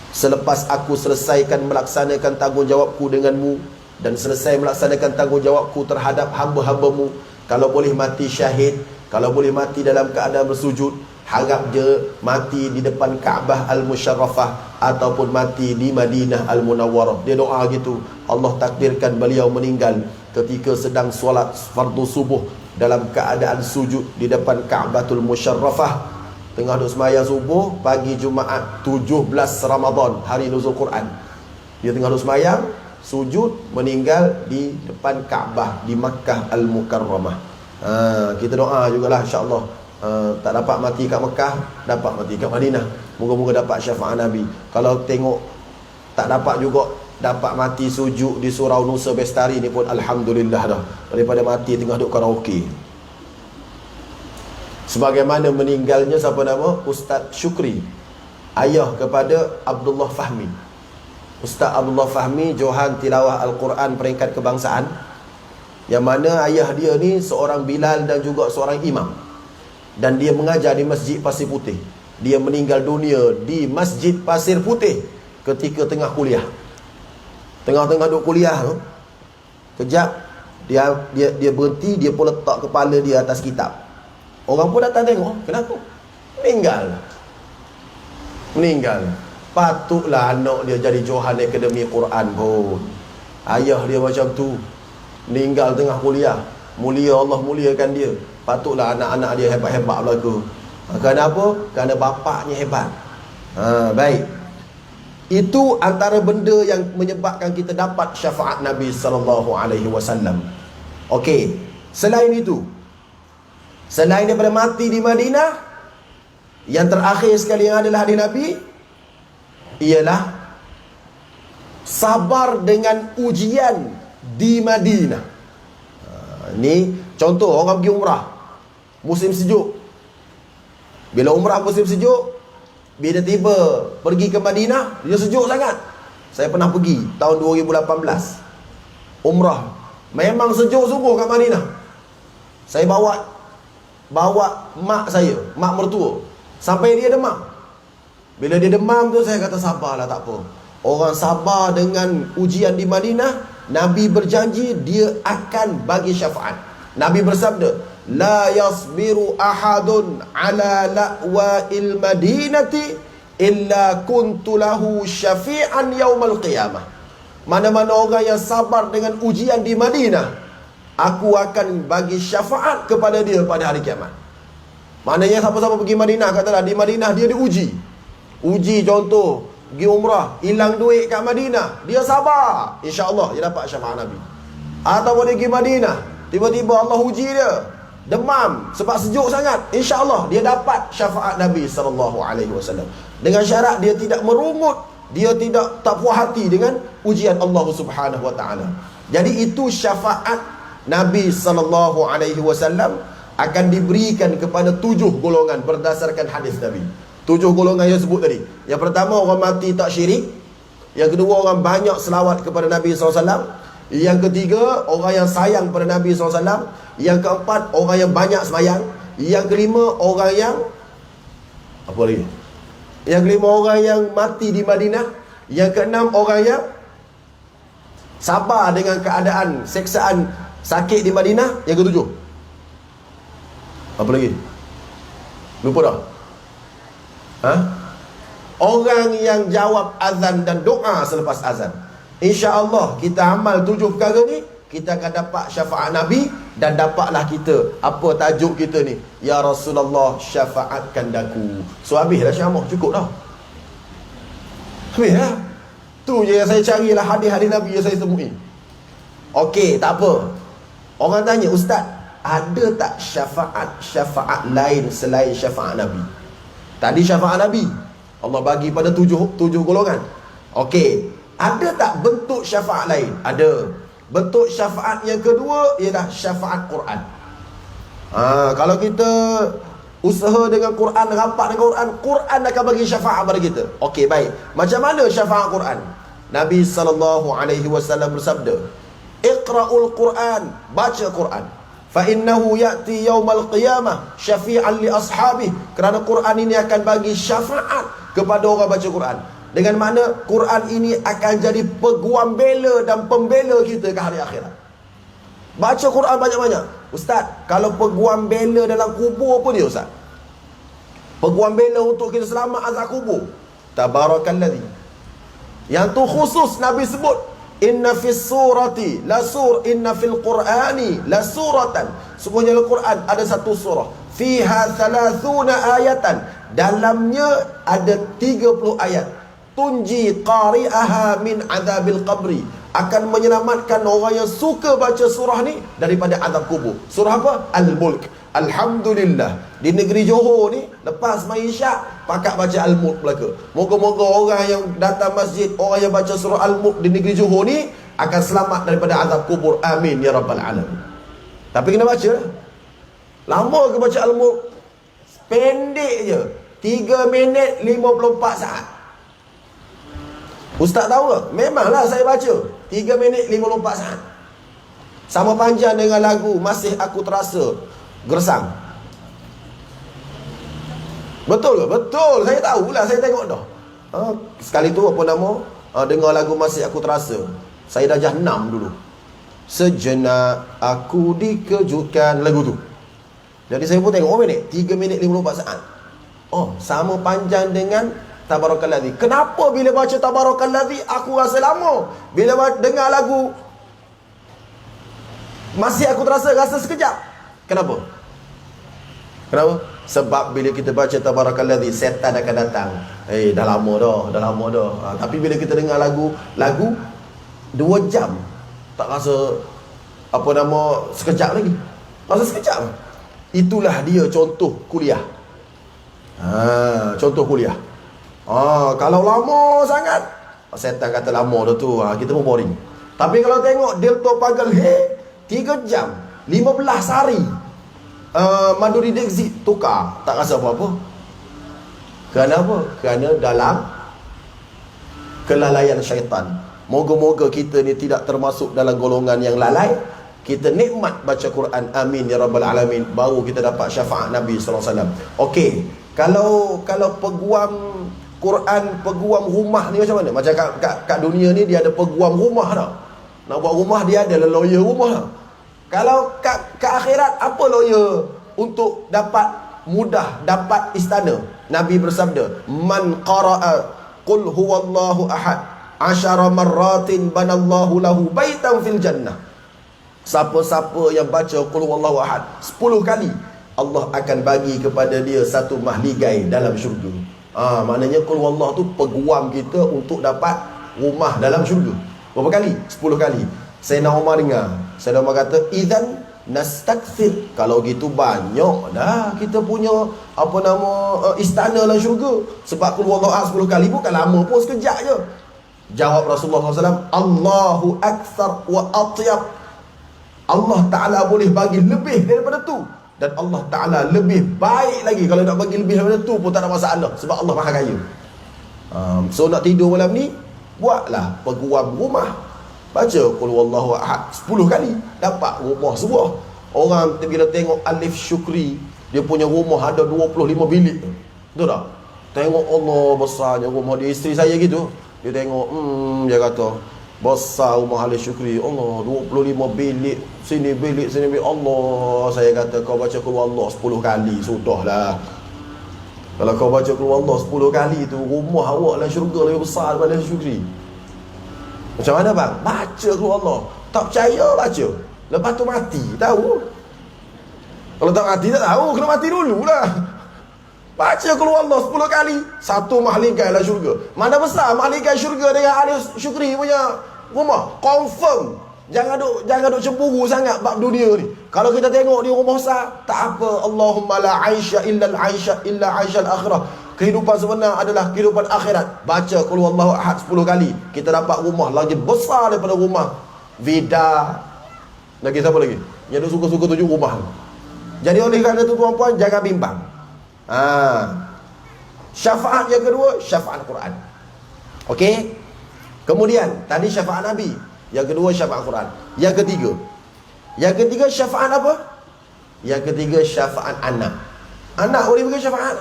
selepas aku selesaikan melaksanakan tanggungjawabku denganmu dan selesai melaksanakan tanggungjawabku terhadap hamba-hambamu. Kalau boleh mati syahid, kalau boleh mati dalam keadaan bersujud, harap je mati di depan Kaabah Al-Musharrafah ataupun mati di Madinah Al-Munawwarah. Dia doa gitu. Allah takdirkan beliau meninggal ketika sedang solat fardu subuh dalam keadaan sujud di depan Ka'batul Musharrafah. Tengah duk sembahyang subuh pagi Jumaat 17 Ramadan, hari nuzul Quran. Dia tengah duk sembahyang, sujud, meninggal di depan Kaabah di Makkah Al-Mukarramah. Kita doa jugalah insya-Allah, tak dapat mati kat Mekah, dapat mati kat Madinah. Moga-moga dapat syafaat Nabi. Kalau tengok tak dapat juga, dapat mati sujud di surau Nusa Bestari ni pun alhamdulillah dah, daripada mati tengah duk karaoke. Sebagaimana meninggalnya siapa nama? Ustaz Syukri, ayah kepada Abdullah Fahmi. Ustaz Abdullah Fahmi Johan Tilawah Al-Quran peringkat kebangsaan, yang mana ayah dia ni seorang bilal dan juga seorang imam, dan dia mengajar di Masjid Pasir Putih. Dia meninggal dunia di Masjid Pasir Putih ketika tengah kuliah. Tengah-tengah duk kuliah tu, kejap dia berhenti, dia pun letak kepala dia atas kitab. Orang pun datang tengok, kenapa? Meninggal. Patutlah anak dia jadi Johan Akademi Quran pun. Ayah dia macam tu, meninggal tengah kuliah. Mulia Allah muliakan dia. Patutlah anak-anak dia hebat-hebat belaka. Kenapa? Kerana bapaknya hebat. Baik. Itu antara benda yang menyebabkan kita dapat syafaat Nabi SAW. Okey. Selain itu, selain daripada mati di Madinah, yang terakhir sekali yang adalah hadis Nabi ialah sabar dengan ujian di Madinah. Ni contoh orang pergi umrah musim sejuk. Bila umrah musim sejuk, bila tiba pergi ke Madinah, dia sejuk sangat. Saya pernah pergi tahun 2018 umrah, memang sejuk sungguh kat Madinah. Saya bawa mak saya, mak mertua, sampai dia demam. Bila dia demam tu, saya kata sabarlah, tak apa. Orang sabar dengan ujian di Madinah, Nabi berjanji dia akan bagi syafaat. Nabi bersabda, la yasbiru ahadun ala la'wa'il madinati illa kuntu lahu syafi'an yaumal qiyamah. Mana-mana orang yang sabar dengan ujian di Madinah, aku akan bagi syafaat kepada dia pada hari kiamat. Maknanya siapa-siapa pergi Madinah, katalah di Madinah dia diuji. Uji contoh, pergi umrah, hilang duit kat Madinah, dia sabar, insya-Allah dia dapat syafaat Nabi. Ataupun dia pergi Madinah, tiba-tiba Allah uji dia, demam sebab sejuk sangat, insya-Allah dia dapat syafaat Nabi SAW. Dengan syarat dia tidak merungut, dia tidak tak puas hati dengan ujian Allah Subhanahu Wa Taala. Jadi itu syafaat Nabi SAW akan diberikan kepada 7 golongan berdasarkan hadis Nabi. 7 golongan yang sebut tadi. Yang pertama, orang mati tak syirik. Yang kedua, orang banyak selawat kepada Nabi SAW. Yang ketiga, orang yang sayang pada Nabi SAW. Yang keempat, orang yang banyak semayang. Yang kelima, orang yang apa lagi? Yang kelima, orang yang mati di Madinah. Yang keenam, orang yang sabar dengan keadaan seksaan sakit di Madinah. Yang ketujuh, apa lagi? Lupa dah. Orang yang jawab azan dan doa selepas azan. InsyaAllah kita amal 7 perkara ni, kita akan dapat syafaat Nabi. Dan dapatlah kita, apa tajuk kita ni? Ya Rasulullah, syafaatkan daku. So habis dah syamah, cukup dah. Habis dah. Tu je yang saya carilah, hadis-hadis Nabi yang saya temui. Okey, tak apa. Orang tanya, Ustaz, ada tak syafaat lain selain syafaat Nabi? Tadi syafaat Nabi Allah bagi pada 7 golongan. Okey, ada tak bentuk syafaat lain? Ada. Bentuk syafaat yang kedua ialah syafaat Quran. Kalau kita usaha dengan Quran, rapat dengan Quran, Quran akan bagi syafaat pada kita. Okey, baik. Macam mana syafaat Quran? Nabi SAW bersabda, Iqra'ul Quran, baca Quran. Fa innahu ya'ti yaumal qiyamah syafi'an li ashabih. Kerana Quran ini akan bagi syafaat kepada orang baca Quran. Dengan mana Quran ini akan jadi peguam bela dan pembela kita ke hari akhirat. Baca Quran banyak-banyak. Ustaz, kalau peguam bela dalam kubur apa dia, Ustaz? Peguam bela untuk kita selamat azab kubur. Tabarakalladzi. Yang tu khusus Nabi sebut, inna fis surati inna fil qur'ani la suratan. Sungguhnya Al-Quran ada satu surah, fiha 30 ayatan, dalamnya ada 30 ayat. Tunji qari'aha min azabil qabri, akan menyelamatkan orang yang suka baca surah ni daripada azab kubur. Surah apa? Al-Mulk. Alhamdulillah, di negeri Johor ni, lepas main isyak, pakak baca Al-Mulk belaka. Moga-moga orang yang datang masjid, orang yang baca surah Al-Mulk di negeri Johor ni akan selamat daripada azab kubur. Amin ya rabbal alamin. Tapi kena baca lah. Lama ke baca Al-Mulk? Pendek je, 3 minit 54 saat. Ustaz tahu ke? Memanglah saya baca 3 minit 54 saat. Sama panjang dengan lagu Masih Aku Terasa Gersang. Betul ke? Betul, saya tahulah, saya tengok dah. Sekali tu apa nama, dengar lagu Masih Aku Terasa, saya darjah 6 dulu. Sejenak aku dikejutkan, lagu tu. Jadi saya pun tengok, minit 3 minit 54 saat. Sama panjang dengan Tabarakalladzi. Kenapa bila baca Tabarakalladzi aku rasa lama, bila dengar lagu Masih Aku Terasa rasa sekejap? Kenapa? Sebab bila kita baca Tabarakalladzi, setan akan datang. Dah lama dah. Tapi bila kita dengar lagu 2 jam, tak rasa apa nama sekejap lagi. Rasa sekejap. Itulah dia contoh kuliah. Contoh kuliah. Kalau lama sangat, setan kata lama dah tu, kita pun boring. Tapi kalau tengok Delta Pagal 3 jam 15 hari, Maduri Dixit tukar, tak rasa apa-apa. Kerana apa? Kerana dalam kelalaian syaitan. Moga-moga kita ni tidak termasuk dalam golongan yang lalai. Kita nikmat baca Quran, amin ya rabbal alamin, baru kita dapat syafaat Nabi SAW. Okey, kalau peguam Quran, peguam rumah ni macam mana? Macam kat dunia ni dia ada peguam rumah tau. Nak buat rumah dia ada lawyer rumah tau. Kalau ke akhirat, apa lawyer untuk dapat mudah dapat istana? Nabi bersabda, man qara'a qul huwallahu ahad 10 marratin banallahu lahu baitan fil jannah. Siapa-siapa yang baca qul huwallahu ahad 10 kali, Allah akan bagi kepada dia satu mahligai dalam syurga. Maknanya qul huwallahu tu peguam kita untuk dapat rumah dalam syurga. Berapa kali? 10 kali. Sayyidina Umar dengar, Sayyidina Umar kata, idzan nastakthir. Kalau gitu banyak dah kita punya istana dalam syurga. Sebab qul huwallahu ahad 10 kali bukan lama pun, sekejap je. Jawab Rasulullah SAW, Allahu akthar wa atyab. Allah Ta'ala boleh bagi lebih daripada tu, dan Allah Ta'ala lebih baik lagi. Kalau nak bagi lebih daripada tu pun tak ada masalah, sebab Allah maha kaya. So nak tidur malam ni, buatlah peguam rumah, baca qul huwallahu ahad 10 kali, dapat rumah sebuah. Orang bila tengok Alif Syukri, dia punya rumah ada 25 bilik. Betul tak? Tengok Allah besarnya rumah dia. Isteri saya gitu, dia tengok, dia kata, besar rumah Alif Syukri, Allah 25 bilik, sini bilik, sini bilik. Allah, saya kata, kau baca qul huwallahu 10 kali sudahlah. Kalau kau baca qul huwallahu 10 kali tu, rumah awak dalam syurga lebih besar daripada Alif Syukri. Macam mana bang? Baca qul huwallahu. Tak percaya, baca. Lepas tu mati, tahu. Kalau tak mati, tak tahu. Kena mati dululah. Baca qul huwallahu 10 kali, satu mahligai dalam syurga. Mana besar mahligai syurga dengan Alif Syukri punya rumah. Confirm. Jangan duk cemburu sangat bab dunia ni. Kalau kita tengok dia rumah besar, tak apa. Allahumma la aisha illa aisha al-akhirah. Kehidupan sebenar adalah kehidupan akhirat. Baca qul huwallahu ahad 10 kali, kita dapat rumah lagi besar daripada rumah Vida. Lagi siapa lagi? Yang dia suka-suka tunjuk rumah. Jadi oleh kerana tu tuan-puan, jangan bimbang. Syafaat yang kedua, syafaat Quran. Okey. Kemudian tadi syafaat Nabi, yang kedua syafaat Quran. Yang ketiga syafaat apa? Yang ketiga syafaat anak. Anak boleh bagi syafaat.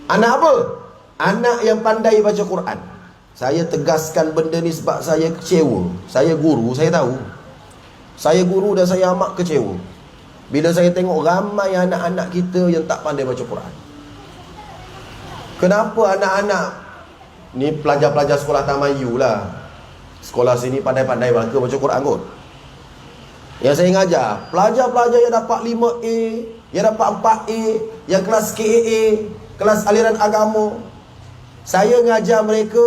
Anak apa? Anak yang pandai baca Quran. Saya tegaskan benda ni sebab saya kecewa. Saya guru, saya tahu. Saya guru dan saya amat kecewa bila saya tengok ramai anak-anak kita yang tak pandai baca Quran. Kenapa anak-anak ni, pelajar-pelajar sekolah Tamayu lah, sekolah sini pandai-pandai mereka baca Quran kot. Yang saya ngajar, pelajar-pelajar yang dapat 5A, yang dapat 4A, yang kelas KAA, kelas aliran agama, saya ngajar mereka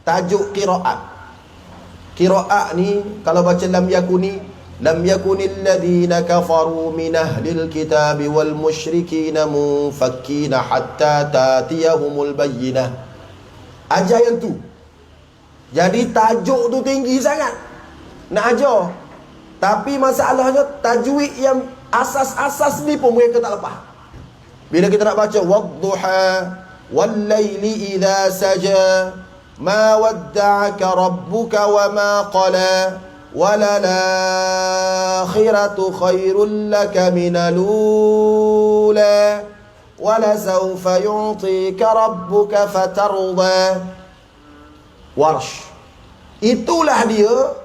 tajuk qiraat. Qiraat ni kalau baca lam yakunil ladina kafaru min ahlil kitabi wal musyrikina munfakkina hatta tatiyahumul bayyinah. Ajar yang tu. Jadi tajuk tu tinggi sangat nak ajar, tapi masalahnya tajwid yang asas-asas ni pun mereka tak lepas. Bila kita nak baca wadduha wal laili idza saja ma wadda'aka rabbuka wa ma qala walal akhiratu khairul laka minal ula wala sawfa yu'tika rabbuka fatarda. Warsh. Itulah dia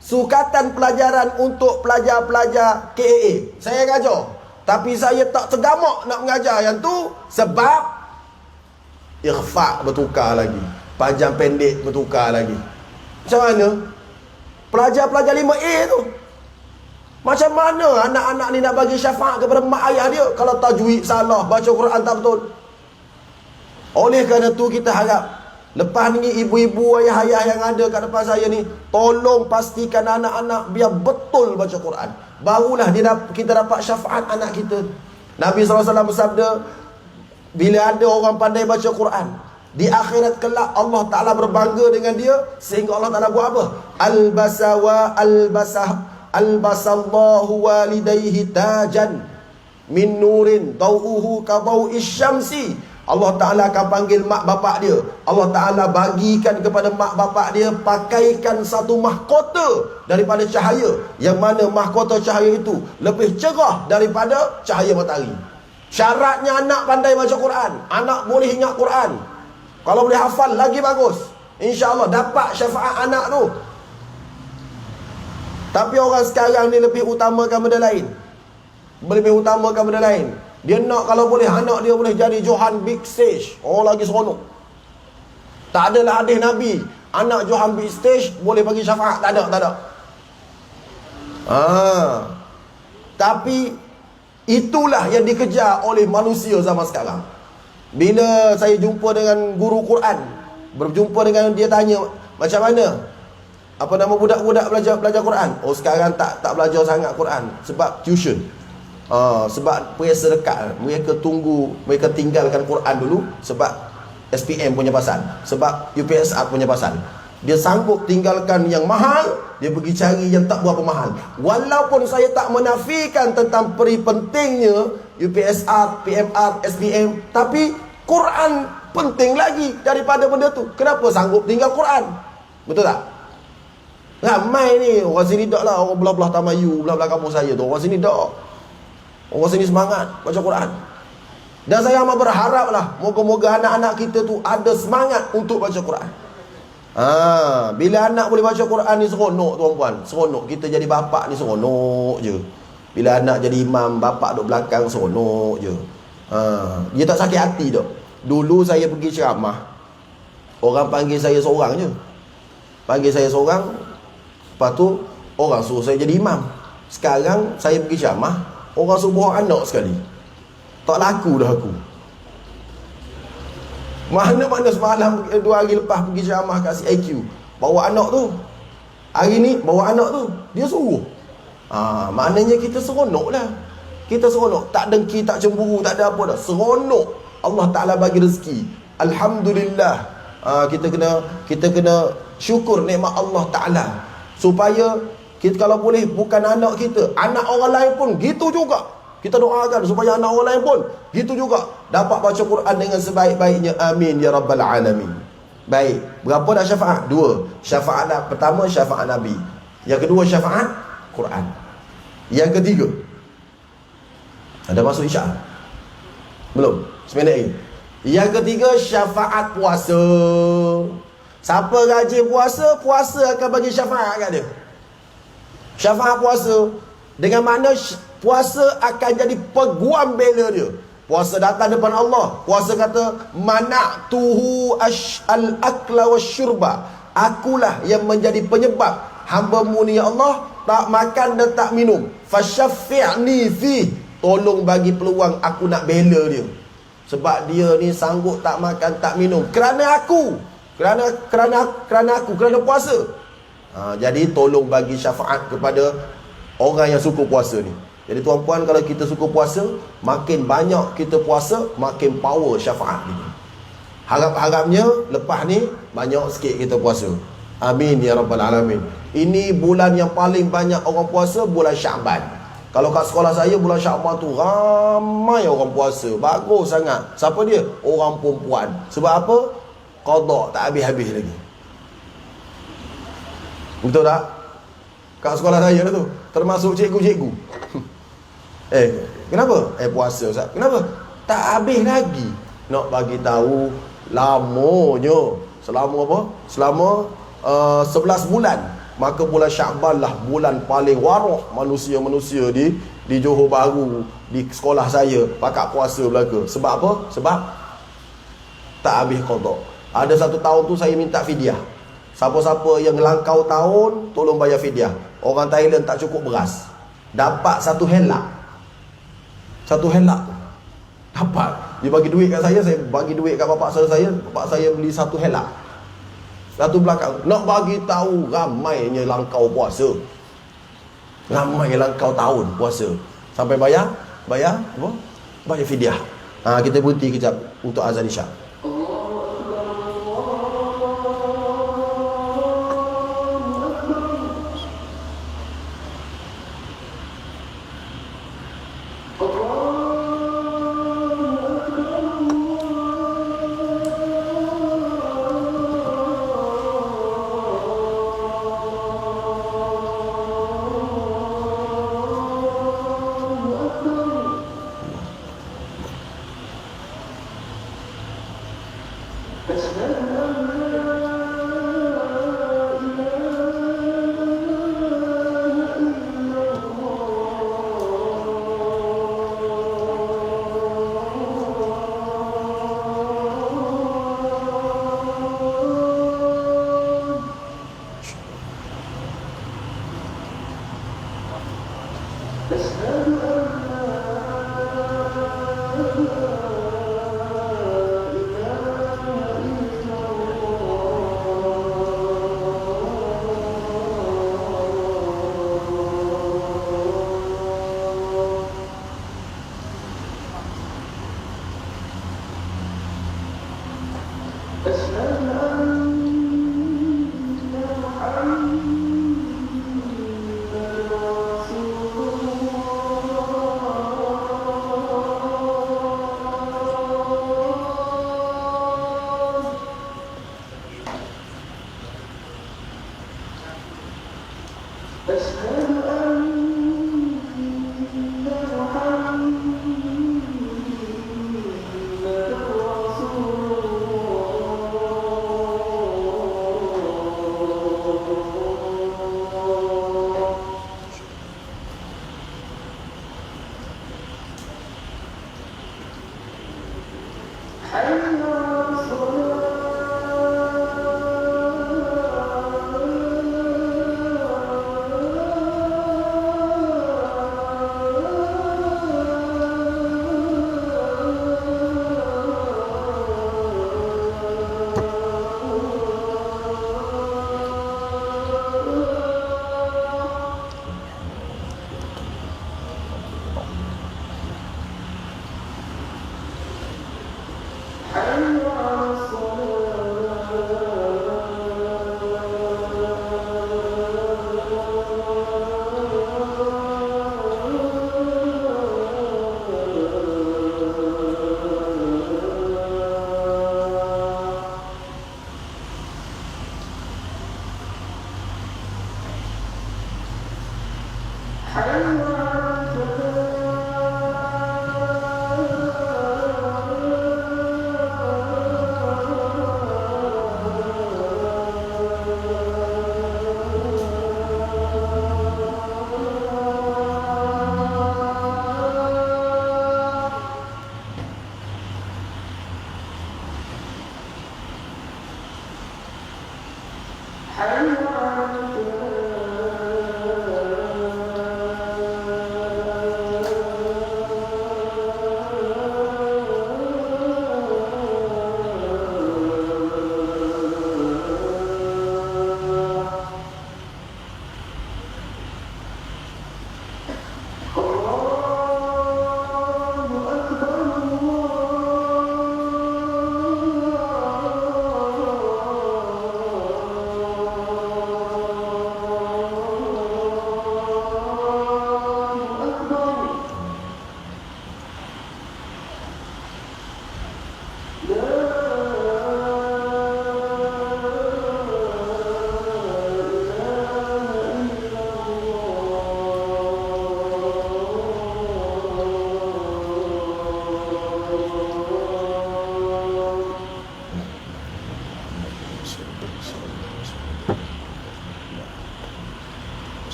sukatan pelajaran untuk pelajar-pelajar KAA. Saya ngajar, tapi saya tak tergamak nak mengajar yang tu sebab ikhfa bertukar lagi, panjang pendek bertukar lagi. Macam mana? Pelajar-pelajar 5A tu, macam mana anak-anak ni nak bagi syafaat kepada mak ayah dia kalau tajwid salah, baca Quran tak betul? Oleh kerana tu kita harap lepas ni ibu-ibu, ayah-ayah yang ada kat depan saya ni, tolong pastikan anak-anak biar betul baca Quran. Barulah kita dapat syafaat anak kita. Nabi SAW bersabda, bila ada orang pandai baca Quran, di akhirat kelak Allah Ta'ala berbangga dengan dia, sehingga Allah Ta'ala buat apa? Albasallahu walidayhi tajan min nurin dawuhu ka dawi syamsi. Allah Ta'ala akan panggil mak bapak dia. Allah Ta'ala bagikan kepada mak bapak dia pakaikan satu mahkota daripada cahaya, yang mana mahkota cahaya itu lebih cerah daripada cahaya matahari. Syaratnya anak pandai baca Quran, anak boleh ingat Quran. Kalau boleh hafal lagi bagus. InsyaAllah dapat syafaat anak tu. Tapi orang sekarang ni lebih utamakan benda lain. Lebih utamakan benda lain. Dia nak kalau boleh anak dia boleh jadi Johan big stage. Oh lagi seronok. Tak adalah hadis Nabi anak Johan big stage boleh bagi syafaat. Tak ada. Tapi itulah yang dikejar oleh manusia zaman sekarang. Bila saya jumpa dengan guru Quran, berjumpa dengan dia, tanya macam mana apa nama budak-budak belajar Quran. Oh sekarang tak belajar sangat Quran sebab tuition. Sebab perasa dekat, mereka tinggalkan Quran dulu sebab SPM punya pasal, sebab UPSR punya pasal. Dia sanggup tinggalkan yang mahal, dia pergi cari yang tak berapa mahal. Walaupun saya tak menafikan tentang pentingnya UPSR, PMR, SPM, tapi Quran penting lagi daripada benda tu. Kenapa sanggup tinggal Quran? Betul tak? Ramai ni orang sini tak lah, orang belah-belah Tamayu, belah-belah kampung saya tu, orang sini tak. Orang sini semangat baca Quran. Dan saya amat berharap lah, moga-moga anak-anak kita tu ada semangat untuk baca Quran. Bila anak boleh baca Quran ni seronok tuan-puan. Seronok. Kita jadi bapak ni seronok je. Bila anak jadi imam, bapak duduk belakang seronok je. Dia tak sakit hati tak. Dulu saya pergi ceramah, orang panggil saya seorang je. Panggil saya seorang, lepas tu orang suruh saya jadi imam. Sekarang saya pergi ceramah, orang suruh bawa anak sekali. Tak laku dah aku. Mana-mana semalam 2 hari lepas pergi ceramah kat CIQ, bawa anak tu. Hari ni bawa anak tu, dia suruh. Maknanya kita seronok lah. Kita seronok, tak dengki, tak cemburu, tak ada apa dah. Seronok. Allah Ta'ala bagi rezeki. Alhamdulillah. Kita kena syukur nikmat Allah Ta'ala. Supaya kita kalau boleh bukan anak kita, anak orang lain pun gitu juga. Kita doakan supaya anak orang lain pun gitu juga dapat baca Quran dengan sebaik-baiknya. Amin ya rabbal alamin. Baik, berapa dah syafaat? 2. Syafaat pertama syafaat Nabi. Yang kedua syafaat Quran. Yang ketiga, ada masuk isyak? Belum? 9 lagi. Yang ketiga syafaat puasa. Siapa rajin puasa, puasa akan bagi syafaat kat dia. Syafaat puasa dengan makna puasa akan jadi peguam bela dia. Puasa datang depan Allah. Puasa kata mana'tuhu al-akla wasyurba. Akulah yang menjadi penyebab hamba-Mu ni ya Allah tak makan dan tak minum. Fasyaffi'ni fi. Tolong bagi peluang aku nak bela dia. Sebab dia ni sanggup tak makan tak minum kerana aku. Kerana aku, kerana puasa. Jadi tolong bagi syafaat kepada orang yang suka puasa ni. Jadi tuan-puan, kalau kita suka puasa, makin banyak kita puasa, makin power syafaat ni. Harap-harapnya lepas ni banyak sikit kita puasa. Amin ya rabbal alamin. Ini bulan yang paling banyak orang puasa, bulan Syaban. Kalau kat sekolah saya bulan Syaban tu ramai orang puasa. Bagus sangat. Siapa dia? Orang perempuan. Sebab apa? Qada tak habis-habis lagi. Betul tak? Kat sekolah saya tu, termasuk cikgu-cikgu. Kenapa? Puasa Ustaz. Kenapa? Tak habis lagi. Nak bagi tahu lamanya. Selama apa? Selama 11 bulan. Maka bulan Syaban lah bulan paling warak manusia-manusia di Johor Bahru, di sekolah saya pakat puasa belaka. Sebab apa? Sebab tak habis qada. Ada satu tahun tu saya minta fidyah. Siapa-siapa yang langkau tahun, tolong bayar fidyah. Orang Thailand tak cukup beras, dapat 1 helak. 1 helak dapat. Dia bagi duit kat saya bagi duit kat bapak saya. Bapak saya beli 1 helak. Satu belakang. Nak bagi tahu ramainya langkau puasa. Ramai langkau tahun puasa. Sampai bayar apa? Bayar fidyah. Kita berhenti kejap untuk azan isyak.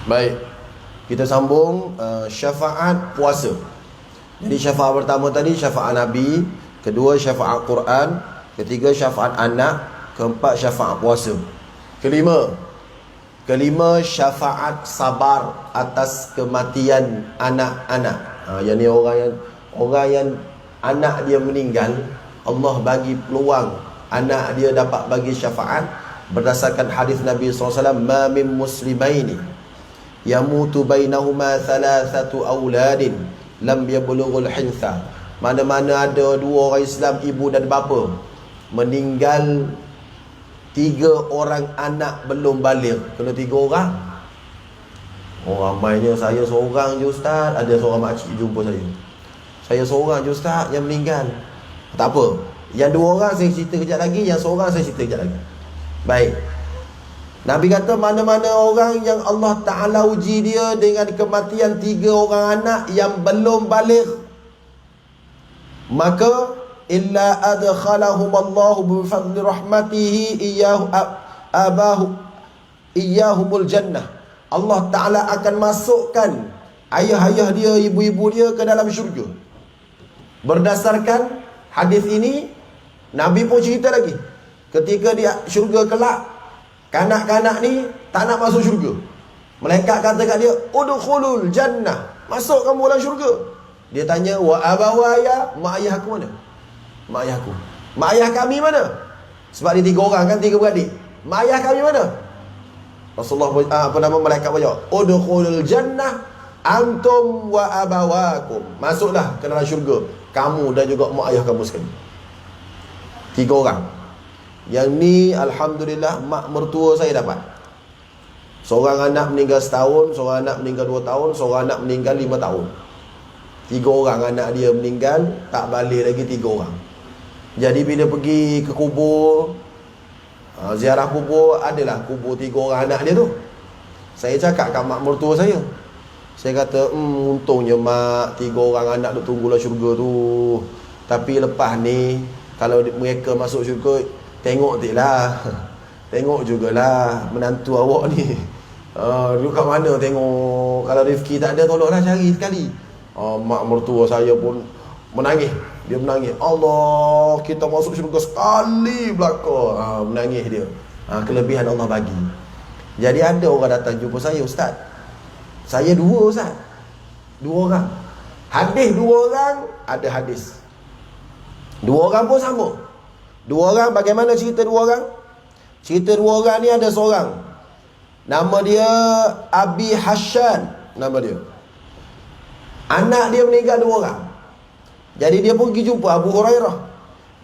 Baik, kita sambung syafaat puasa. Jadi syafaat pertama tadi syafaat Nabi, kedua syafaat Quran, ketiga syafaat anak, keempat syafaat puasa. Kelima syafaat sabar atas kematian anak-anak. Yang ni orang yang anak dia meninggal, Allah bagi peluang anak dia dapat bagi syafaat berdasarkan hadis Nabi SAW, ma min muslimaini yamutu bainahuma thalathatu auladin lam yablughul hintha. Mana-mana ada dua orang Islam, ibu dan bapa, meninggal 3 orang anak belum balik. Kena 3 orang. Ramainya saya seorang je ustaz. Ada seorang makcik jumpa saya seorang je ustaz yang meninggal. Tak apa, yang 2 orang saya cerita kejap lagi, yang seorang saya cerita kejap lagi. Baik, Nabi kata mana-mana orang yang Allah Ta'ala uji dia dengan kematian 3 orang anak yang belum balik, maka illa adkhalahum Allahu bi fadli rahmatihi iyyahumul jannah. Allah Ta'ala akan masukkan ayah-ayah dia, ibu-ibu dia ke dalam syurga. Berdasarkan hadis ini, Nabi pun cerita lagi, ketika dia syurga kelak, kanak-kanak ni tak nak masuk syurga. Malaikat kata kat dia, udkhulul jannah, masuk kamu dalam syurga. Dia tanya, wa abawaya, mak ayah aku mana? Mak ayah aku. Mak ayah kami mana? Sebab dia 3 orang kan, 3 beradik. Mak ayah kami mana? Rasulullah malaikat berjawab, udkhulul jannah antum wa abawakum, masuklah ke dalam syurga kamu dan juga mak ayah kamu sekali. 3 orang. Yang ni alhamdulillah mak mertua saya dapat. Seorang anak meninggal setahun, seorang anak meninggal 2 tahun, seorang anak meninggal 5 tahun. 3 orang anak dia meninggal, tak balik lagi 3 orang. Jadi bila pergi ke kubur, ziarah kubur, adalah kubur 3 orang anak dia tu. Saya cakap kat mak mertua saya, saya kata, untungnya mak 3 orang anak duk tunggulah syurga tu. Tapi lepas ni, kalau mereka masuk syurga, tengok lah. Tengok jugalah menantu awak ni. Duduk kat mana tengok. Kalau rezeki tak ada, tolonglah cari sekali. Mak mertua saya pun menangis. Dia menangis, Allah, kita masuk syurga sekali belaka. Menangis dia. Kelebihan Allah bagi. Jadi ada orang datang jumpa saya, Ustaz, saya 2 Ustaz, 2 orang. Hadis 2 orang, ada hadis 2 orang pun sama. 2 orang, bagaimana cerita 2 orang? Cerita 2 orang ni, ada seorang nama dia Abi Hashan, nama dia. Anak dia meninggal 2 orang. Jadi dia pergi jumpa Abu Hurairah.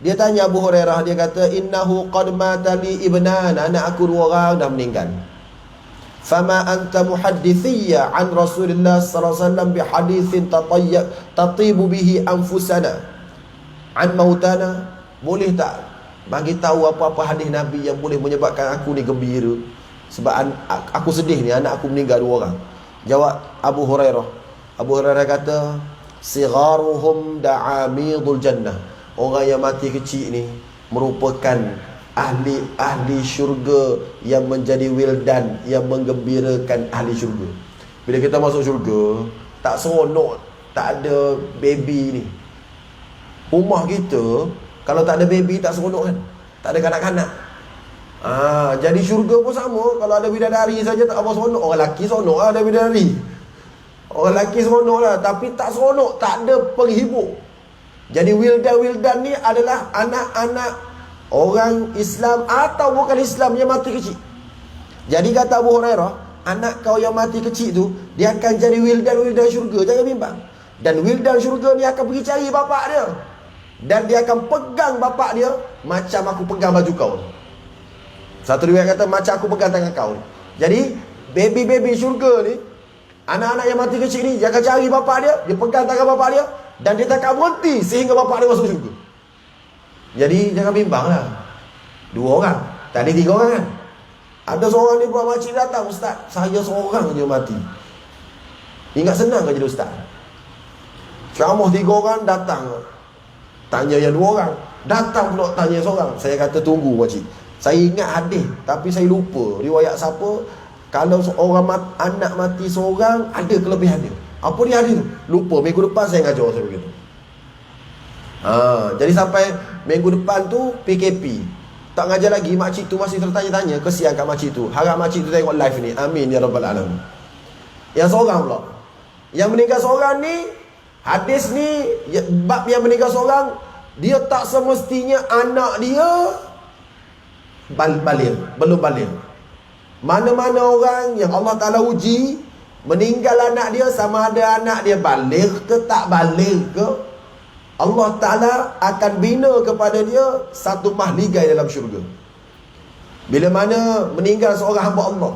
Dia tanya Abu Hurairah, dia kata, innahu qad mata li ibnan, anak aku 2 orang dah meninggal. Fama anta muhaddithiyya an Rasulullah sallallahu alaihi wasallam bi hadithin tatibu bihi anfusana an mautana. Boleh tak bagi tahu apa-apa hadis Nabi yang boleh menyebabkan aku ni gembira, sebab aku sedih ni, anak aku meninggal 2 orang. Jawab Abu Hurairah. Abu Hurairah kata, sigharuhum da'amidul jannah. Orang yang mati kecil ni merupakan ahli syurga yang menjadi wildan, yang menggembirakan ahli syurga. Bila kita masuk syurga, tak seronok tak ada baby ni. Rumah kita kalau tak ada baby tak seronok kan, tak ada kanak-kanak. Jadi syurga pun sama. Kalau ada bidadari saja tak apa seronok. Orang lelaki seronok lah ada bidadari. Orang lelaki seronok lah, tapi tak seronok, tak ada penghibur. Jadi wildan-wildan ni adalah anak-anak orang Islam atau bukan Islam yang mati kecil. Jadi kata Abu Hurairah, anak kau yang mati kecil tu, dia akan jadi wildan-wildan syurga. Jangan bimbang. Dan wildan syurga ni akan pergi cari bapak dia, dan dia akan pegang bapak dia macam aku pegang baju kau. Satu riwayat kata macam aku pegang tangan kau. Jadi baby-baby syurga ni, anak-anak yang mati kecil ni, dia akan cari bapak dia, dia pegang tangan bapak dia, dan dia tak akan berhenti sehingga bapak dia masuk syurga. Jadi jangan bimbang lah. 2 orang, tadi 3 orang kan. Ada seorang ni buat makcik datang, Ustaz, saya seorang je mati. Ingat senang ke jadi ustaz? Ceramah 3 orang datang, tanya yang 2 orang, datang pula tanya seorang. Saya kata tunggu makcik, saya ingat hadis tapi saya lupa riwayat siapa. Kalau seorang anak mati seorang, ada kelebihan dia. Apa dia hadis tu? Lupa, minggu depan saya ngajar saya begitu. Jadi sampai minggu depan tu PKP, tak ngajar lagi. Makcik tu masih tertanya-tanya. Kesian kat makcik tu. Harap makcik tu tengok live ni. Amin ya rabbal alamin. Yang seorang pula, yang meninggal seorang ni, hadis ni, bab yang meninggal seorang, dia tak semestinya anak dia baligh, belum baligh. Mana-mana orang yang Allah Ta'ala uji, meninggal anak dia, sama ada anak dia baligh ke tak baligh ke, Allah Ta'ala akan bina kepada dia satu mahligai dalam syurga. Bila mana meninggal seorang hamba Allah,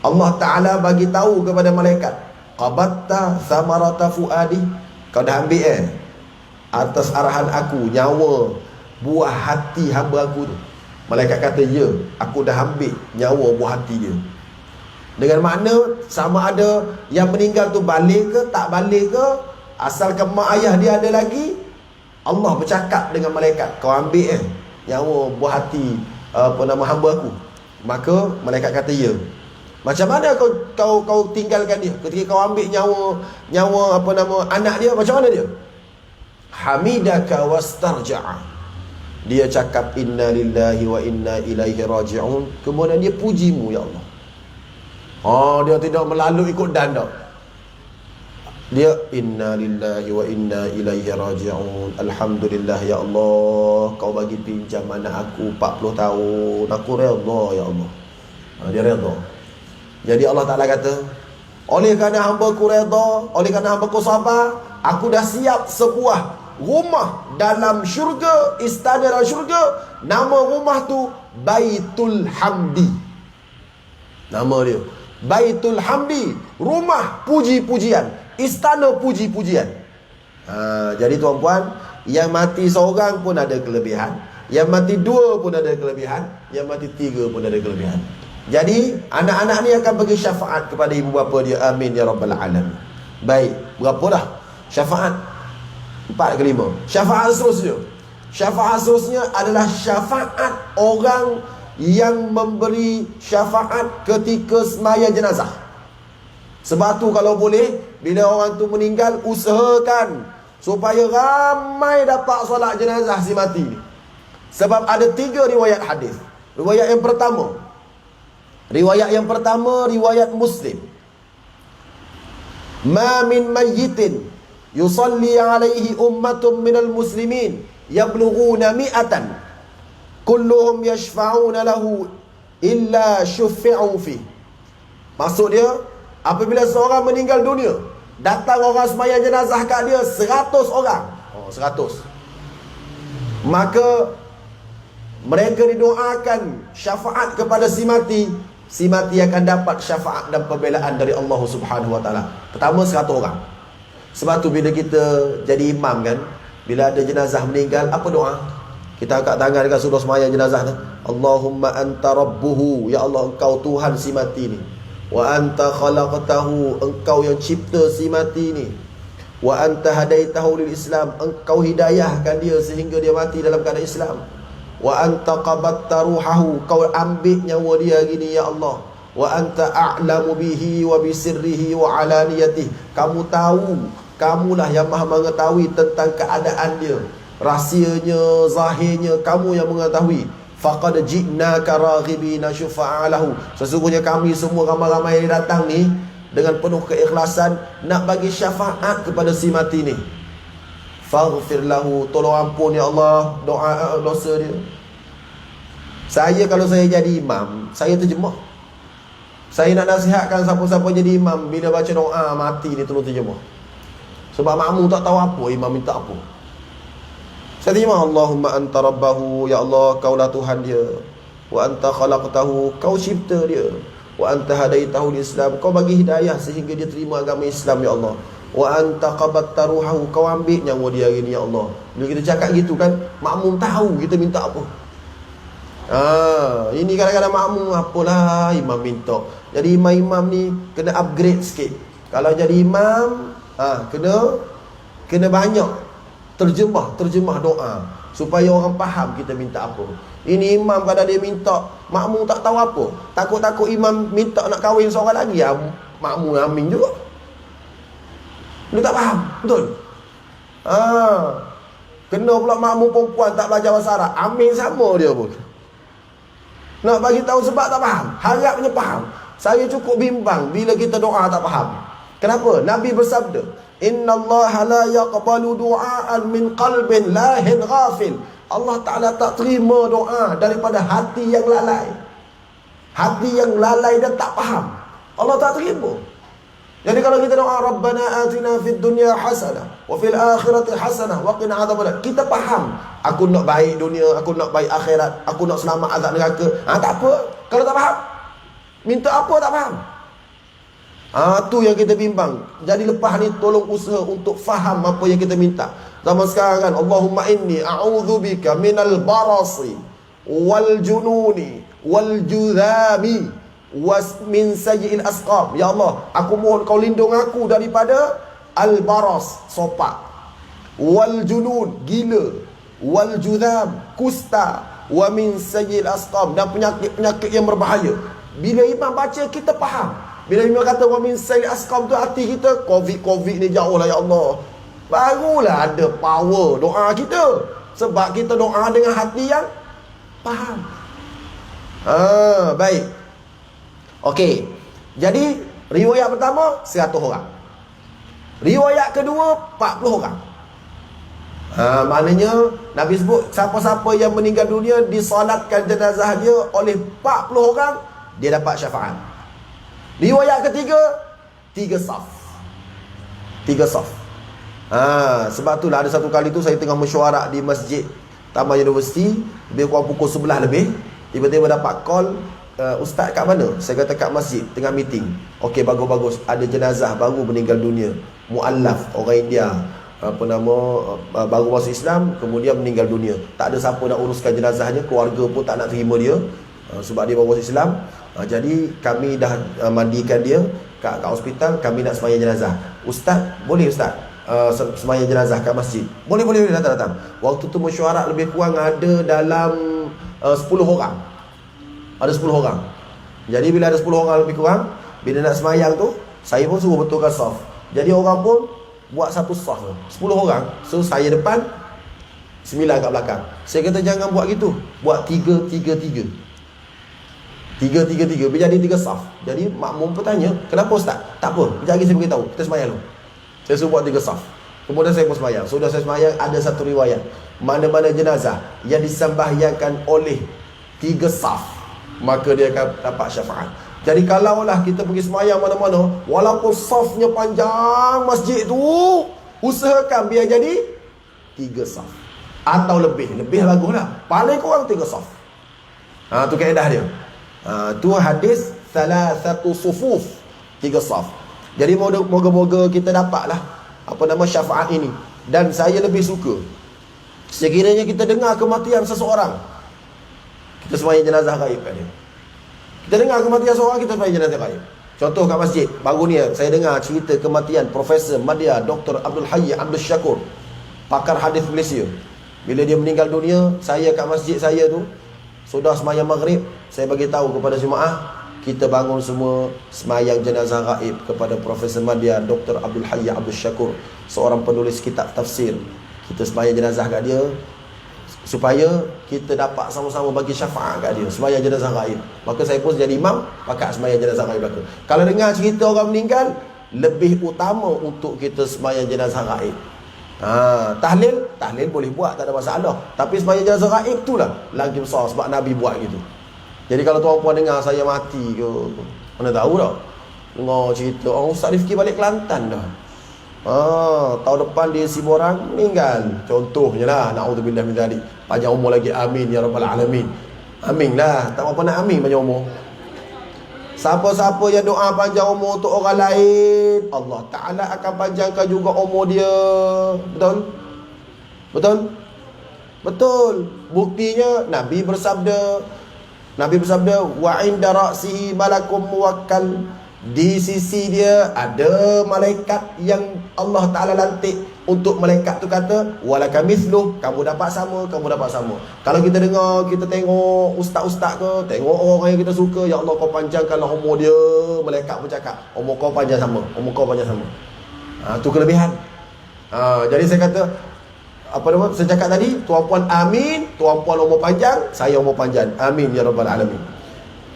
Allah Ta'ala bagi tahu kepada malaikat, qabatta samarata fuadi, kau dah ambil atas arahan aku nyawa buah hati hamba aku tu. Malaikat kata, ya, aku dah ambil nyawa buah hati dia. Dengan makna sama ada yang meninggal tu balik ke tak balik ke, asalkan mak ayah dia ada lagi, Allah bercakap dengan malaikat, kau ambil nyawa buah hati hamba aku. Maka malaikat kata, ya. Macam mana kau tinggalkan dia ketika kau ambil nyawa anak dia? Macam mana dia? Hamidaka wastarja'a. Dia cakap inna lillahi wa inna ilaihi raji'un. Kemudian dia pujimu ya Allah. Dia tidak melalui ikut dan dah. Dia inna lillahi wa inna ilaihi raji'un. Alhamdulillah ya Allah, kau bagi pinjam anak aku 40 tahun. Aku redha ya Allah. Dia redha. Jadi Allah Ta'ala kata, oleh kerana hamba ku redha, oleh kerana hamba ku sabar, aku dah siap sebuah rumah dalam syurga, istana dalam syurga. Nama rumah tu Baitul Hamdi. Nama dia Baitul Hamdi, rumah puji-pujian, istana puji-pujian. Jadi tuan-puan, Yang mati seorang pun ada kelebihan, yang mati dua pun ada kelebihan, yang mati tiga pun ada kelebihan. Jadi anak-anak ni akan bagi syafaat kepada ibu bapa dia. Amin ya rabbal alamin. Baik, berapa dah syafaat? 4 ke 5. Syafaat seterusnya, syafaat seterusnya adalah syafaat orang yang memberi syafaat ketika sembahyang jenazah. Sebab tu kalau boleh, bila orang tu meninggal, usahakan supaya ramai dapat solat jenazah si mati ni. Sebab ada 3 riwayat hadis. Riwayat yang pertama riwayat Muslim. Ma min mayyitin yusalli alaihi ummatun minal muslimin yablughuna mi'atan kulluhum yashfa'una lahu illa syuffi'u fi. Maksud dia, apabila seorang meninggal dunia, datang orang sembahyang jenazah kat dia 100 orang. 100. Maka mereka didoakan syafaat kepada si mati. Si mati akan dapat syafaat dan pembelaan dari Allah Subhanahu Wa Taala. Pertama 100 orang. Sebab tu bila kita jadi imam kan, bila ada jenazah meninggal, apa doa? Kita angkat tangan dekat sudut sembahyang jenazah tu. Allahumma anta rabbuhu, ya Allah engkau Tuhan si mati ni. Wa anta khalaqtahu, engkau yang cipta si mati ni. Wa anta hadaitahu lil Islam, engkau hidayahkan dia sehingga dia mati dalam keadaan Islam. Wa anta qabatta ruhahu, kau ambil nyawa dia hari ni ya Allah. Wa anta a'lamu bihi wa bisirrihi wa alaniyatihi, kamu tahu, kamulah yang maha mengetahui tentang keadaan dia, rahsianya, zahirnya, kamu yang mengetahui. Faqad ji'naka raghibina syufa'alahu, sesungguhnya kami semua ramai-ramai yang datang ni dengan penuh keikhlasan nak bagi syafaat kepada si mati ni. Faghfir lahu, tolong ampun ya Allah dosa dia. Saya kalau saya jadi imam, saya terjemah. Saya nak nasihatkan siapa-siapa jadi imam, bila baca doa mati ni tolong terjemah. Sebab makmum tak tahu apa imam minta apa. Saya terjemah, Allahumma anta rabbahu, ya Allah kaulah Tuhan dia. Wa anta khalaqtahu, kau cipta dia. Wa anta hadaitahu lil Islam, kau bagi hidayah sehingga dia terima agama Islam ya Allah. Wa anta qabatta ruhahu, kau ambil nyawa dia hari ni ya Allah. Bila kita cakap gitu kan, makmum tahu kita minta apa. Ini kadang-kadang makmum apalah imam minta. Jadi imam-imam ni kena upgrade sikit. Kalau jadi imam, kena banyak terjemah doa supaya orang faham kita minta apa. Ini imam kadang dia minta, makmum tak tahu apa. Takut-takut imam minta nak kahwin seorang lagi, makmum amin juga. Dia tak faham, betul? Kena pula makmum perempuan tak belajar bahasa Arab, amin sama dia pun. Nak bagi tahu sebab tak faham, harapnya faham. Saya cukup bimbang bila kita doa tak faham. Kenapa? Nabi bersabda, innallaha la yaqbalu du'aan min qalbin lahin ghafil. Allah Ta'ala tak terima doa daripada hati yang lalai. Hati yang lalai dan tak faham, Allah tak terima. Jadi kalau kita doa Rabbana atina fid dunya hasanah wa fil akhirati hasanah wa qina adzabannar, kita faham, aku nak baik dunia, aku nak baik akhirat, aku nak selamat azab neraka. Tak apa. Kalau tak faham, minta apa tak faham. Tu yang kita bimbang. Jadi lepas ni tolong usaha untuk faham apa yang kita minta. Zaman sekarang kan, Allahumma inni a'udzubika minal barasi wal jununi wal judhami was min sayyi'il asqam. Ya Allah, aku mohon kau lindung aku daripada al-baras, sopak, wal junun, gila, wal judham, kusta, wa min sayyi'il asqam, dan penyakit-penyakit yang berbahaya. Bila imam baca kita faham. Bila imam kata wa min sayyi'il asqam tu, hati kita covid ni jauh lah ya Allah, barulah ada power doa kita. Sebab kita doa dengan hati yang faham. Baik. Okey. Jadi riwayat pertama 100 orang. Riwayat kedua 40 orang. Maknanya Nabi sebut siapa-siapa yang meninggal dunia disolatkan jenazah dia oleh 40 orang, dia dapat syafaat. Riwayat ketiga 3 saf. 3 saf. Sebab itulah ada satu kali tu saya tengah mesyuarat di masjid Taman Universiti, lebih kurang pukul 11 lebih, tiba-tiba dapat call, ustaz kat mana? Saya kata kat masjid, tengah meeting. Okey, bagus-bagus, ada jenazah baru meninggal dunia, muallaf, orang India. baru masuk Islam, kemudian meninggal dunia. Tak ada siapa nak uruskan jenazahnya, keluarga pun tak nak terima dia, sebab dia baru masuk Islam. Jadi kami dah mandikan dia kat hospital, kami nak sembahyang jenazah. Ustaz, boleh Ustaz sembahyang jenazah kat masjid? Boleh, datang. Waktu tu mesyuarat lebih kurang ada dalam 10 orang. Ada 10 orang. Jadi bila ada 10 orang lebih kurang, bila nak sembahyang tu, saya pun suruh betulkan saf. Jadi orang pun buat satu saf, 10 orang. So saya depan, 9 kat belakang. Saya kata jangan buat gitu, buat 3-3-3. 3-3-3, bila jadi 3 saf. Jadi makmum bertanya, kenapa Ustaz? Tak apa, sekejap lagi saya beritahu, kita sembahyang dulu. Saya suruh buat 3 saf. Kemudian saya pun sembahyang. Sudah saya sembahyang, ada satu riwayat, mana-mana jenazah yang disembahyangkan oleh 3 saf, maka dia akan dapat syafaat. Jadi kalaulah kita pergi sembahyang mana-mana, walaupun safnya panjang masjid tu, usahakan biar jadi 3 saf atau lebih baguslah. Paling kurang 3 saf. Tu kaedah dia. Tu hadis salasatu sufuf, 3 saf. Jadi moga-moga kita dapatlah syafaat ini. Dan saya lebih suka sekiranya kita dengar kematian seseorang, kita sembahyang jenazah gaib kat dia. Kita dengar kematian seorang, kita sembahyang jenazah gaib. Contoh kat masjid, baru ni saya dengar cerita kematian Profesor Madya Dr. Abdul Hayy Abdul Syakur, pakar hadis Malaysia. Bila dia meninggal dunia, saya kat masjid saya tu, sudah sembahyang maghrib, saya bagi tahu kepada jemaah, kita bangun semua sembahyang jenazah gaib kepada Profesor Madya Dr. Abdul Hayy Abdul Syakur, seorang penulis kitab tafsir. Kita sembahyang jenazah kat dia supaya kita dapat sama-sama bagi syafaat kat dia, sembahyang jenazah gaib. Maka saya pun jadi imam, pakat sembahyang jenazah gaib belaka. Kalau dengar cerita orang meninggal, lebih utama untuk kita sembahyang jenazah gaib. Tahlil boleh buat, tak ada masalah. Tapi sembahyang jenazah gaib tu lah lagi besar, sebab Nabi buat gitu. Jadi kalau tuan-puan dengar saya mati ke, mana tahu tak, dengar cerita orang Ustaz Rifki balik Kelantan dah, tahun depan dia Siborang meninggal, contohnya lah, na'udzubillah min dzalik. Panjang umur lagi, amin ya rabbal alamin. Amin lah, tak apa nak amin panjang umur. Siapa-siapa yang doa panjang umur untuk orang lain, Allah Ta'ala akan panjangkan juga umur dia. Betul. Buktinya Nabi bersabda, wa inda ra'sihi malakum muwakkal. Di sisi dia ada malaikat yang Allah Ta'ala lantik. Untuk malaikat tu kata, walaka mithluh, kamu dapat sama. Kalau kita dengar, kita tengok ustaz-ustaz ke, tengok orang yang kita suka, ya Allah kau panjangkanlah umur dia, malaikat pun cakap umur kau panjang sama. Tu kelebihan. Jadi saya kata, saya cakap tadi, tuan-puan amin, tuan-puan umur panjang, saya umur panjang, amin ya rabbal alamin.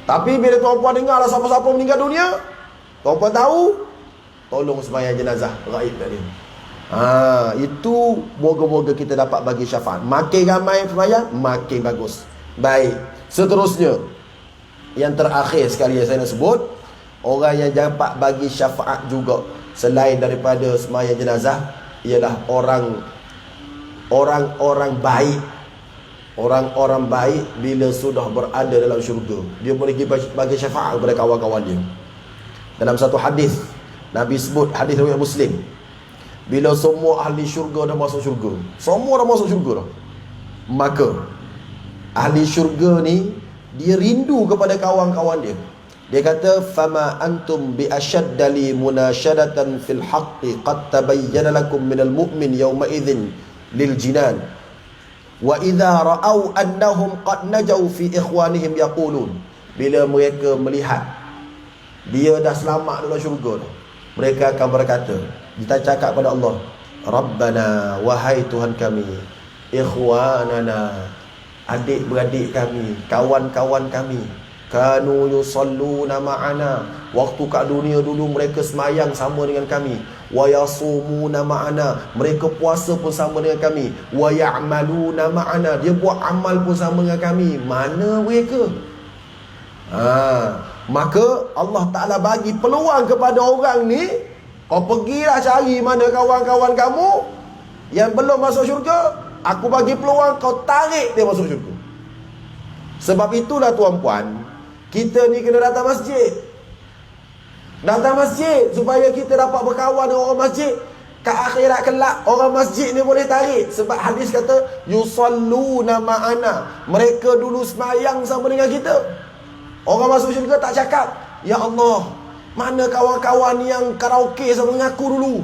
Tapi bila tuan-puan dengar lah siapa-siapa meninggal dunia, tuan-puan tahu, tolong sembahyang jenazah gaib tadi. Itu moga-moga kita dapat bagi syafaat. Makin ramai sembahyang, makin bagus. Baik, seterusnya, yang terakhir sekali yang saya nak sebut, orang yang dapat bagi syafaat juga selain daripada sembahyang jenazah, ialah orang-orang baik. Orang-orang baik bila sudah berada dalam syurga, dia boleh bagi syafaat kepada kawan-kawan dia. Dalam satu hadis, Nabi sebut, hadis riwayat Muslim, bila semua ahli syurga dah masuk syurga, semua dah masuk syurga dah, maka ahli syurga ni dia rindu kepada kawan-kawan dia. Dia kata, fama antum bi ashadda li munashadatan fil haqqi qad tabayyana lakum minal mu'min yawma idzin lil jinan wa idza ra'au annahum qad najaw fi ikhwanihim yaqulun. Bila mereka melihat dia dah selamat dalam syurga, mereka akan berkata, kita cakap pada Allah, Rabbana, wahai Tuhan kami, ikhwanana, adik-beradik kami, kawan-kawan kami, kanu yusalluna ma'ana, waktu kat dunia dulu mereka semayang sama dengan kami, wa yasumuna ma'ana, mereka puasa pun sama dengan kami, wa ya'maluna ma'ana, dia buat amal pun sama dengan kami, mana mereka? Maka Allah Ta'ala bagi peluang kepada orang ni, kau pergilah cari mana kawan-kawan kamu yang belum masuk syurga, aku bagi peluang kau tarik dia masuk syurga. Sebab itulah tuan-puan, kita ni kena datang masjid. Datang masjid supaya kita dapat berkawan dengan orang masjid. Kat akhirat kelak orang masjid ni boleh tarik. Sebab hadis kata yusalluna ma'ana. Mereka dulu semayang sama dengan kita. Orang masuk syurga tak cakap, ya Allah, mana kawan-kawan yang karaoke sama dengan aku dulu?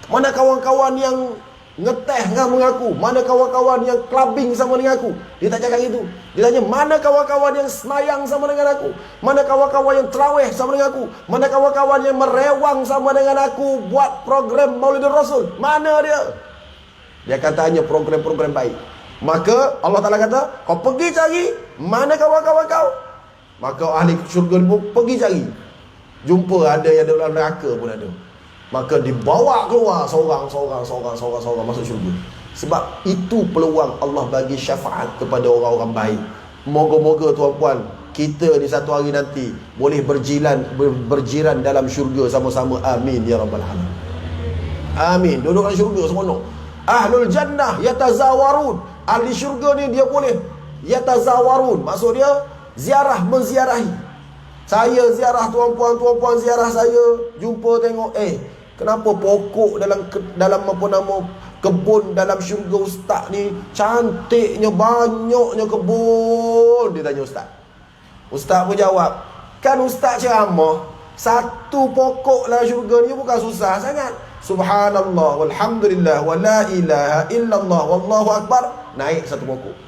Mana kawan-kawan yang ngeteh sama dengan aku? Mana kawan-kawan yang clubbing sama dengan aku? Dia tak cakap gitu. Dia tanya, mana kawan-kawan yang semayang sama dengan aku? Mana kawan-kawan yang terawih sama dengan aku? Mana kawan-kawan yang merewang sama dengan aku buat program Maulidul Rasul? Mana dia? Dia akan tanya program-program baik. Maka Allah Ta'ala kata, kau pergi cari mana kawan-kawan kau. Maka ahli syurga pun pergi cari. Jumpa ada yang dalam neraka pun ada. Maka dibawa keluar seorang masuk syurga. Sebab itu peluang Allah bagi syafaat kepada orang-orang baik. Moga-moga tuan-puan, kita di satu hari nanti boleh berjiran dalam syurga sama-sama. Amin ya rabbal alamin. Amin. Duduk dalam syurga seronok. Ahlul jannah yatazawarun. Ahli syurga ni dia boleh yatazawarun. Maksud dia ziarah, menziarahi. Saya ziarah tuan-puan ziarah saya, jumpa tengok, kenapa pokok dalam apa nama kebun dalam syurga ustaz ni cantiknya, banyaknya kebun. Dia tanya ustaz. Ustaz pun jawab, kan ustaz ceramah, satu pokok dalam syurga ni bukan susah sangat. Subhanallah walhamdulillah wala ilaha illallah wallahu akbar, naik satu pokok.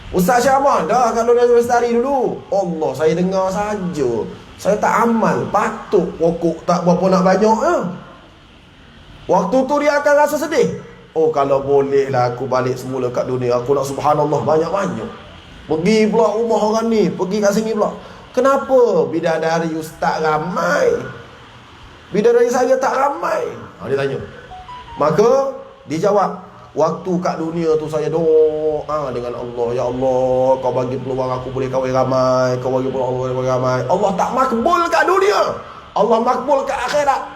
Ustaz ceramah dah kalau Nazir Lestari dulu. Allah, saya dengar saja, saya tak amal. Patut pokok tak berapa nak banyak ya. Waktu tu dia akan rasa sedih. Oh, kalau bolehlah aku balik semula kat dunia, aku nak subhanallah banyak-banyak. Pergi pula rumah orang ni, pergi kat sini pula. Kenapa bidadari ustaz ramai, bidadari saya tak ramai? Dia tanya. Maka dia jawab, waktu kat dunia tu saya doa dengan Allah, ya Allah, kau bagi peluang aku boleh kahwin ramai, kau bagi peluang aku boleh kahwin ramai. Allah tak makbul kat dunia, Allah makbul kat akhirat.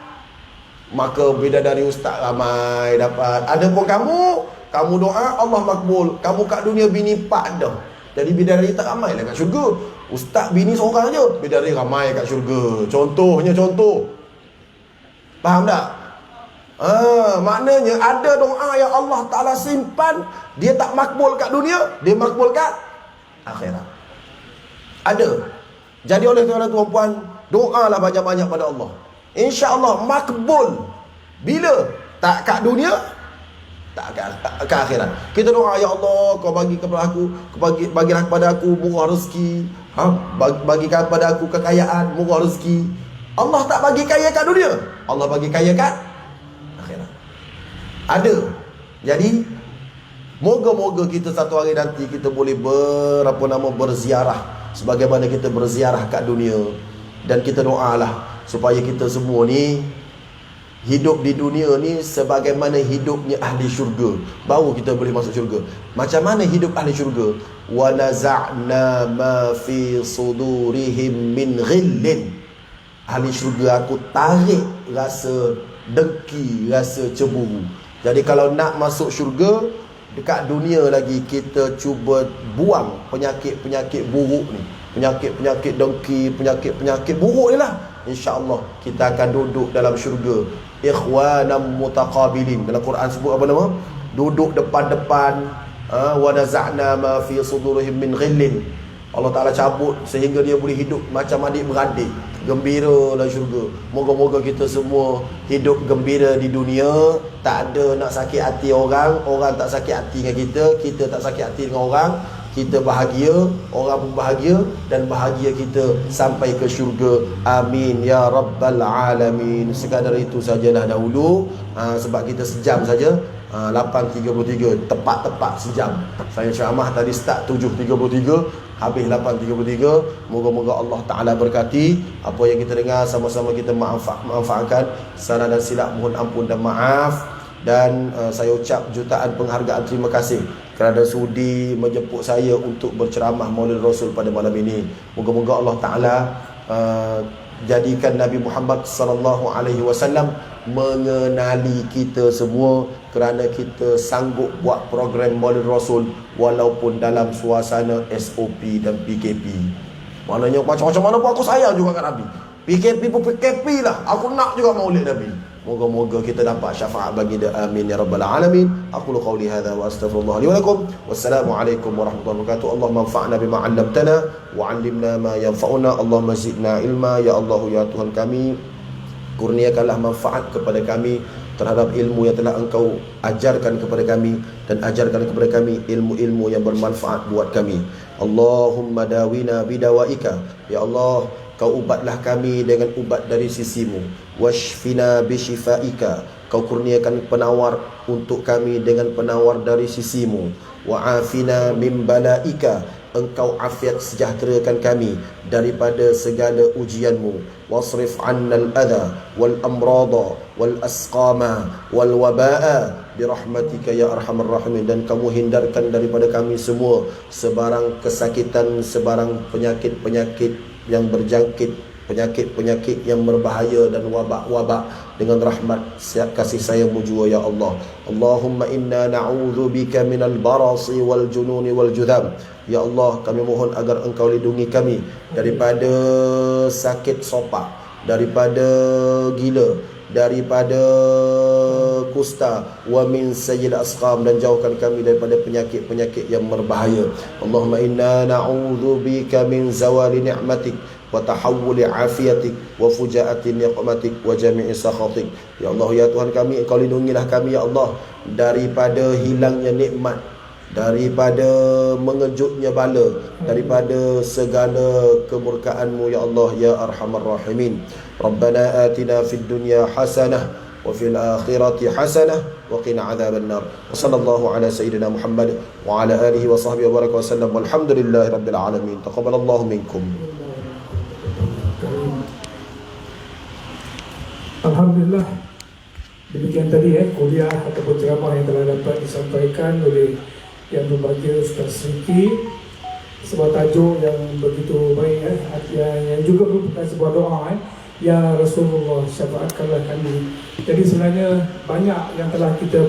Maka bidadari ustaz ramai dapat. Ada pun kamu doa Allah makbul. Kamu kat dunia bini 4 dah. Jadi bidadari tak ramai lah kat syurga. Ustaz bini seorang je, bidadari ramai kat syurga. Contoh. Faham tak? Maknanya ada doa yang Allah Ta'ala simpan, dia tak makbul kat dunia, dia makbul kat akhirat. Ada. Jadi oleh kerana tuan-puan, doalah banyak-banyak pada Allah, InsyaAllah makbul. Bila? Tak kat dunia, tak kat akhirat. Kita doa, ya Allah, kau bagi kepada aku, bagilah kepada aku murah rezeki, bagikan kepada aku kekayaan, murah rezeki. Allah tak bagi kaya kat dunia, Allah bagi kaya kat akhirat. Ada. Jadi moga-moga kita satu hari nanti kita boleh berziarah sebagaimana kita berziarah kat dunia. Dan kita doalah supaya kita semua ni hidup di dunia ni sebagaimana hidupnya ahli syurga, baru kita boleh masuk syurga. Macam mana hidup ahli syurga? Wa naza'na ma fi sudurihim min ghillin. Ahli syurga aku tarik rasa dengki, rasa cemburu. Jadi kalau nak masuk syurga, dekat dunia lagi kita cuba buang penyakit-penyakit buruk ni, penyakit-penyakit dengki, penyakit-penyakit buruk ni lah. InsyaAllah kita akan duduk dalam syurga ikhwanam mutaqabilin. Dalam Quran sebut apa nama? Duduk depan-depan. Wa naza'na ma fi sudurihim min ghillin. Allah Ta'ala cabut sehingga dia boleh hidup macam adik-beradik, gembira dalam syurga. Moga-moga kita semua hidup gembira di dunia, tak ada nak sakit hati orang, orang tak sakit hati dengan kita tak sakit hati dengan orang. Kita bahagia, orang pun bahagia, dan bahagia kita sampai ke syurga. Amin ya rabbal alamin. Sekadar itu sajalah dahulu, sebab kita sejam saja. 8.33 tepat sejam. Saya ceramah tadi start 7.33, habis 8.33. Moga-moga Allah Ta'ala berkati apa yang kita dengar, sama-sama kita manfaatkan. Salah dan silap mohon ampun dan maaf. Dan saya ucap jutaan penghargaan terima kasih kerana sudi menjemput saya untuk berceramah Maulid Rasul pada malam ini. Moga-moga Allah Ta'ala jadikan Nabi Muhammad sallallahu alaihi wasallam mengenali kita semua, kerana kita sanggup buat program Maulid Rasul walaupun dalam suasana SOP dan PKP. Maknanya macam-macam mana pun aku sayang juga kat Nabi. PKP pun PKP lah, aku nak juga Maulid Nabi. Moga-moga kita dapat syafaat bagi dia. Amin ya rabbal alamin. Aqulu qawli hadza wa astaghfirullah li wa lakum. Wassalamualaikum warahmatullahi wabarakatuh. Allahumma anfa'na bima 'allamtana wa 'allimna ma yanfa'una. Allahumma zidna ilma ya Allah ya Tuhan kami. Kurniakanlah manfaat kepada kami terhadap ilmu yang telah Engkau ajarkan kepada kami, dan ajarkan kepada kami ilmu-ilmu yang bermanfaat buat kami. Allahumma dawina bidawaika, ya Allah, Kau ubatlah kami dengan ubat dari sisimu. Washfina bishifaika, Kau kurniakan penawar untuk kami dengan penawar dari sisimu. Wa'afina min balaika, Engkau afiat sejahterakan kami daripada segala ujianmu. Wasrif 'annal adha wal amrada wal asqama wal waba'a birahmatika ya arhamar rahimin. Dan kamu hindarkan daripada kami semua sebarang kesakitan, sebarang penyakit-penyakit yang berjangkit, penyakit-penyakit yang berbahaya dan wabak-wabak, dengan rahmat kasih sayangmu jua ya Allah. Allahumma inna na'udzubika minal barasi wal jununi wal judham. Ya Allah, kami mohon agar Engkau lindungi kami daripada sakit sopak, daripada gila, daripada kusta, wa min sayyil asqam, dan jauhkan kami daripada penyakit-penyakit yang berbahaya. Allahumma inna na'udzubika min zawali ni'matik wa tahawuli afiatik wa fujaati niqmatik wa jami'i sakhatik. Ya Allah ya Tuhan kami, Engkau lindungilah kami ya Allah daripada hilangnya nikmat, daripada mengejutnya bala, daripada segala kemurkaan-Mu ya Allah ya arhamar rahimin. Rabbana atina fid dunya hasanah wa fil akhirati hasanah wa qina adzaban nar. Wa sallallahu ala sayyidina Muhammad wa ala alihi wa sahbihi wa baraka wa sallam. Walhamdulillahi rabbil alamin. Taqabbalallahu minkum. Alhamdulillah, demikian tadi kuliah ataupun ceramah yang telah dapat disampaikan oleh Yang Berbahagia Ustaz Riki, sebuah tajuk yang begitu baik yang juga merupakan sebuah doa Ya Rasulullah, syafaatkanlah kami. Jadi sebenarnya banyak yang telah kita